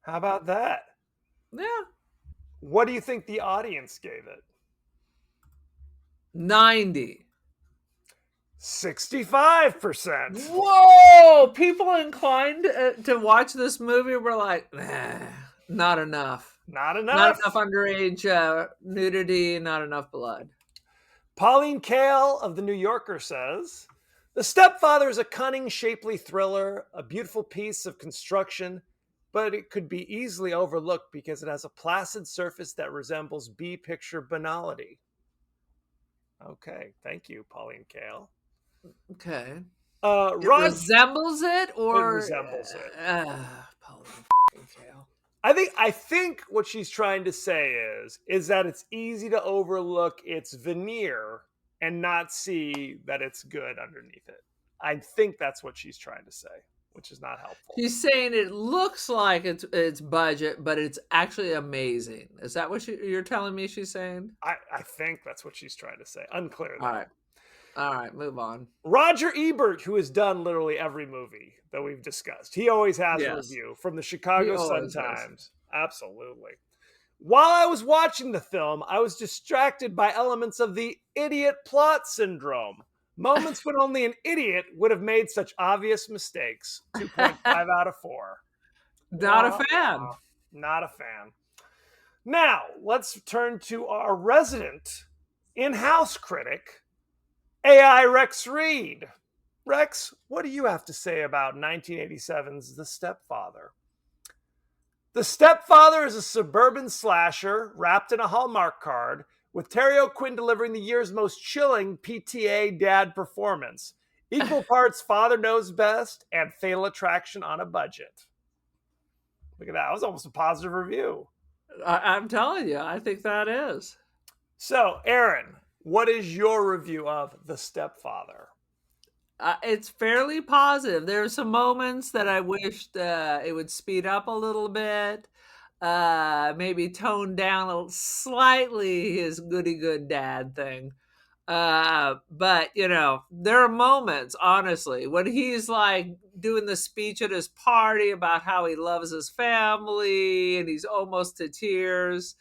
How about that? Yeah. What do you think the audience gave it? 90. 65%. Whoa! People inclined to watch this movie were like, not enough. Not enough. Not enough underage nudity, not enough blood. Pauline Kael of The New Yorker says, The Stepfather is a cunning, shapely thriller, a beautiful piece of construction, but it could be easily overlooked because it has a placid surface that resembles B-picture banality. Okay, thank you, Pauline Kael. Okay. It Rod, resembles it, or resembles it. Pauline Kael. I think what she's trying to say is that it's easy to overlook its veneer and not see that it's good underneath it. I think that's what she's trying to say, which is not helpful. She's saying it looks like it's budget, but it's actually amazing. Is that what you're telling me she's saying? I think that's what she's trying to say. Unclear though. All right, move on. Roger Ebert, who has done literally every movie that we've discussed, he always has a Yes. review from the Chicago He always Sun-Times. Absolutely. While I was watching the film, I was distracted by elements of the idiot plot syndrome. Moments when only an idiot would have made such obvious mistakes. 2.5 out of 4. Not a fan. Not a fan. Now, let's turn to our resident in-house critic, AI Rex Reed. Rex, what do you have to say about 1987's The Stepfather? The Stepfather is a suburban slasher wrapped in a Hallmark card, with Terry O'Quinn delivering the year's most chilling PTA dad performance. Equal parts Father Knows Best and Fatal Attraction on a budget. Look at that. That was almost a positive review. I'm telling you, I think that is. So, Aaron, what is your review of The Stepfather? It's fairly positive. There are some moments that I wished it would speed up a little bit, maybe tone down slightly his goody good dad thing. But there are moments, honestly, when he's like doing the speech at his party about how he loves his family and he's almost to tears.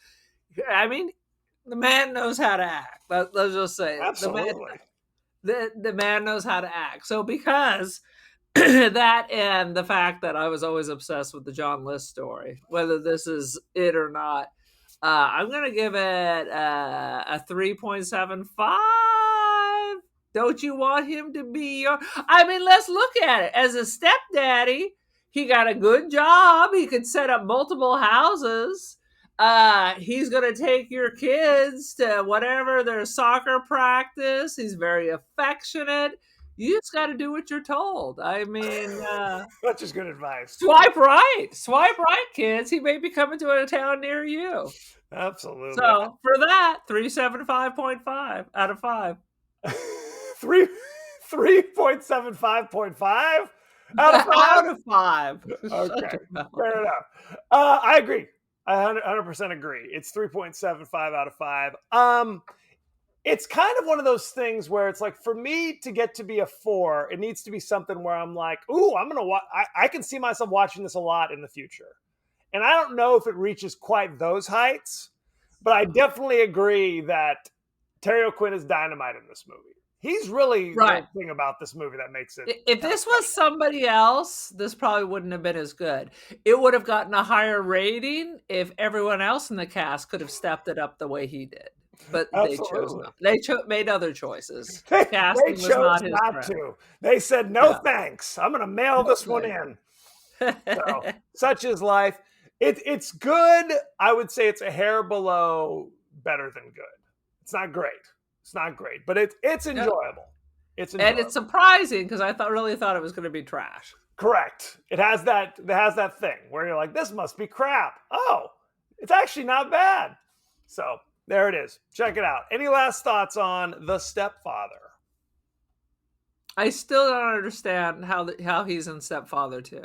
I mean, the man knows how to act. Let's just say it. Absolutely. The man knows how to act. So because that and the fact that I was always obsessed with the John List story, whether this is it or not, I'm going to give it a 3.75. Don't you want him to be your... I mean, let's look at it. As a stepdaddy, he got a good job. He could set up multiple houses. He's going to take your kids to whatever, their soccer practice. He's very affectionate. You just got to do what you're told. I mean, that's just good advice. Swipe right, kids. He may be coming to a town near you. Absolutely. So for that, 375.5 out of 5. 3.75.5 out of 5. Out of 5. Okay, fair enough. I agree. I 100% agree. It's 3.75 out of 5. It's kind of one of those things where it's like, for me to get to be a 4, it needs to be something where I'm like, ooh, I'm going to watch. I can see myself watching this a lot in the future. And I don't know if it reaches quite those heights, but I definitely agree that Terry O'Quinn is dynamite in this movie. He's really right. The thing about this movie that makes it. If this was somebody else, this probably wouldn't have been as good. It would have gotten a higher rating if everyone else in the cast could have stepped it up the way he did. But they chose not. They made other choices. They chose not to. They said, no thanks. I'm going to mail this one in. So, such is life. It's good. I would say it's a hair below better than good. It's not great. It's not great, but it's enjoyable. It's enjoyable. And it's surprising because I really thought it was going to be trash. Correct. It has that thing where you're like, this must be crap. Oh, it's actually not bad. So there it is. Check it out. Any last thoughts on The Stepfather? I still don't understand how he's in Stepfather 2.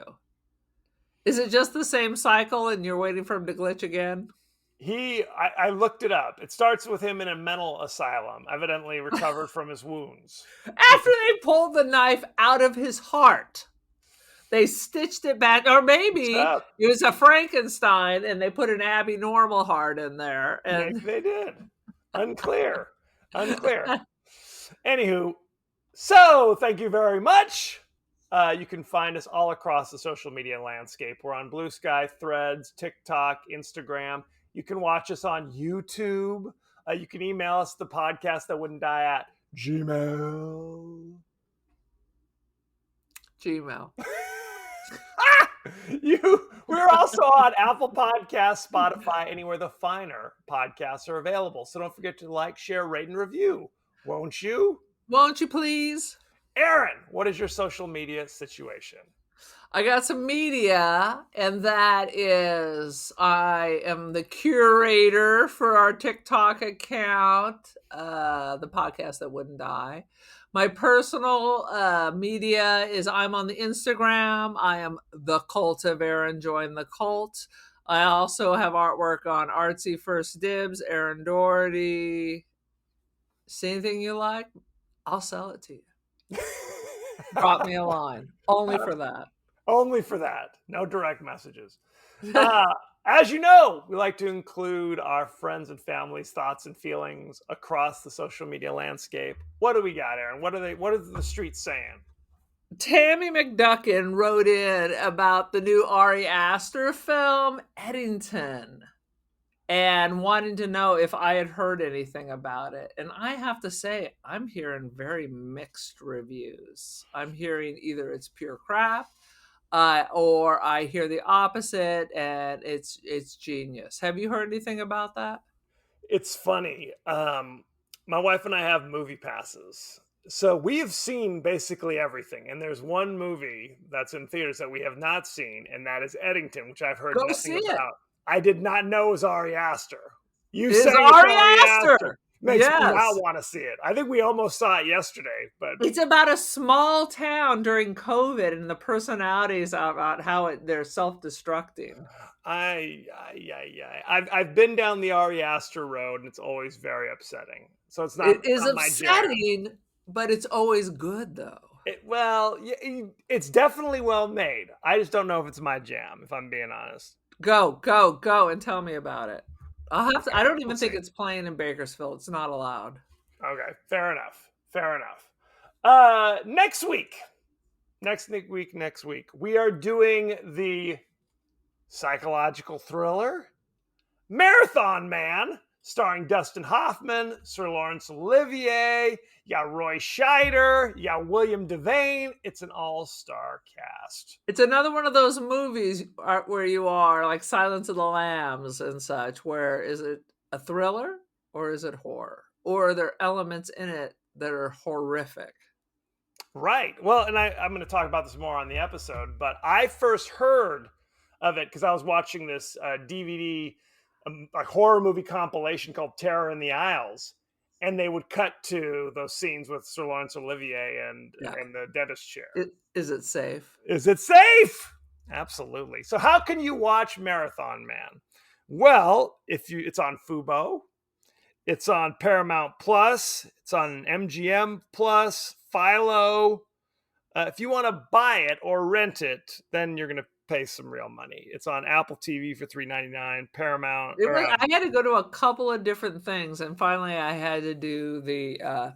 Is it just the same cycle and you're waiting for him to glitch again? I looked it up. It starts with him in a mental asylum, evidently recovered from his wounds. After they pulled the knife out of his heart, they stitched it back. Or maybe it was a Frankenstein and they put an Abby Normal heart in there. And they did. Unclear. Anywho, so thank you very much. You can find us all across the social media landscape. We're on Blue Sky, Threads, TikTok, Instagram. You can watch us on YouTube. You can email us the podcast that wouldn't die at Gmail. Gmail. We're also on Apple Podcasts, Spotify, anywhere the finer podcasts are available. So don't forget to like, share, rate, and review. Won't you? Won't you please? Aaron, what is your social media situation? I got some media, and that is I am the curator for our TikTok account, the podcast that wouldn't die. My personal media is I'm on the Instagram. I am the Cult of Aaron. Join the cult. I also have artwork on Artsy First Dibs, Aaron Doherty. See anything you like? I'll sell it to you. Drop me a line. Only for that. Only for that. No direct messages. As you know, we like to include our friends and family's thoughts and feelings across the social media landscape. What do we got, Aaron? What are the streets saying? Tammy McDuckin wrote in about the new Ari Aster film, Eddington, and wanting to know if I had heard anything about it. And I have to say, I'm hearing very mixed reviews. I'm hearing either it's pure crap, or I hear the opposite, and it's genius. Have you heard anything about that? It's funny. My wife and I have movie passes. So we have seen basically everything. And there's one movie that's in theaters that we have not seen, and that is Eddington, which I've heard Go nothing see it. about. I did not know it was Ari Aster. You It's saying Ari it's Ari Aster. makes me Yes. not want to see it. I think we almost saw it yesterday, but It's about a small town during COVID and the personalities about how they're self-destructing. I've been down the Ari Aster road, and it's always very upsetting. So it's not. It is not my jam. upsetting, but it's always good though. It's definitely well made. I just don't know if it's my jam, if I'm being honest. Go and tell me about it. I'll have to. I don't even think it's playing in Bakersfield. It's not allowed. Okay, fair enough. Next week, we are doing the psychological thriller Marathon Man, starring Dustin Hoffman, Sir Laurence Olivier. You got Roy Scheider. You got William Devane. It's an all-star cast. It's another one of those movies where you are like Silence of the Lambs and such, where is it a thriller or is it horror? Or are there elements in it that are horrific? Right. Well, and I'm going to talk about this more on the episode, but I first heard of it because I was watching this DVD, like horror movie compilation called Terror in the Isles. And they would cut to those scenes with Sir Laurence Olivier and the dentist chair. Is it safe? Is it safe? Absolutely. So how can you watch Marathon Man? Well, it's on Fubo, it's on Paramount Plus, it's on MGM Plus, Philo. If you want to buy it or rent it, then you're going to pay some real money. It's on Apple TV for $3.99, Paramount. I had to go to a couple of different things, and finally I had to do the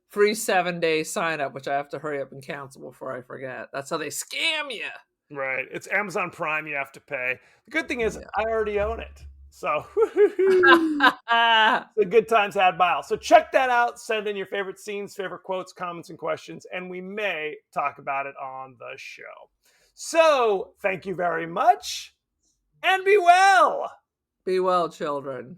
free 7-day sign up, which I have to hurry up and cancel before I forget. That's how they scam you. Right. It's Amazon Prime you have to pay. The good thing is I already own it. So the good times had by all. So check that out. Send in your favorite scenes, favorite quotes, comments, and questions, and we may talk about it on the show. So thank you very much, and be well. Be well, children.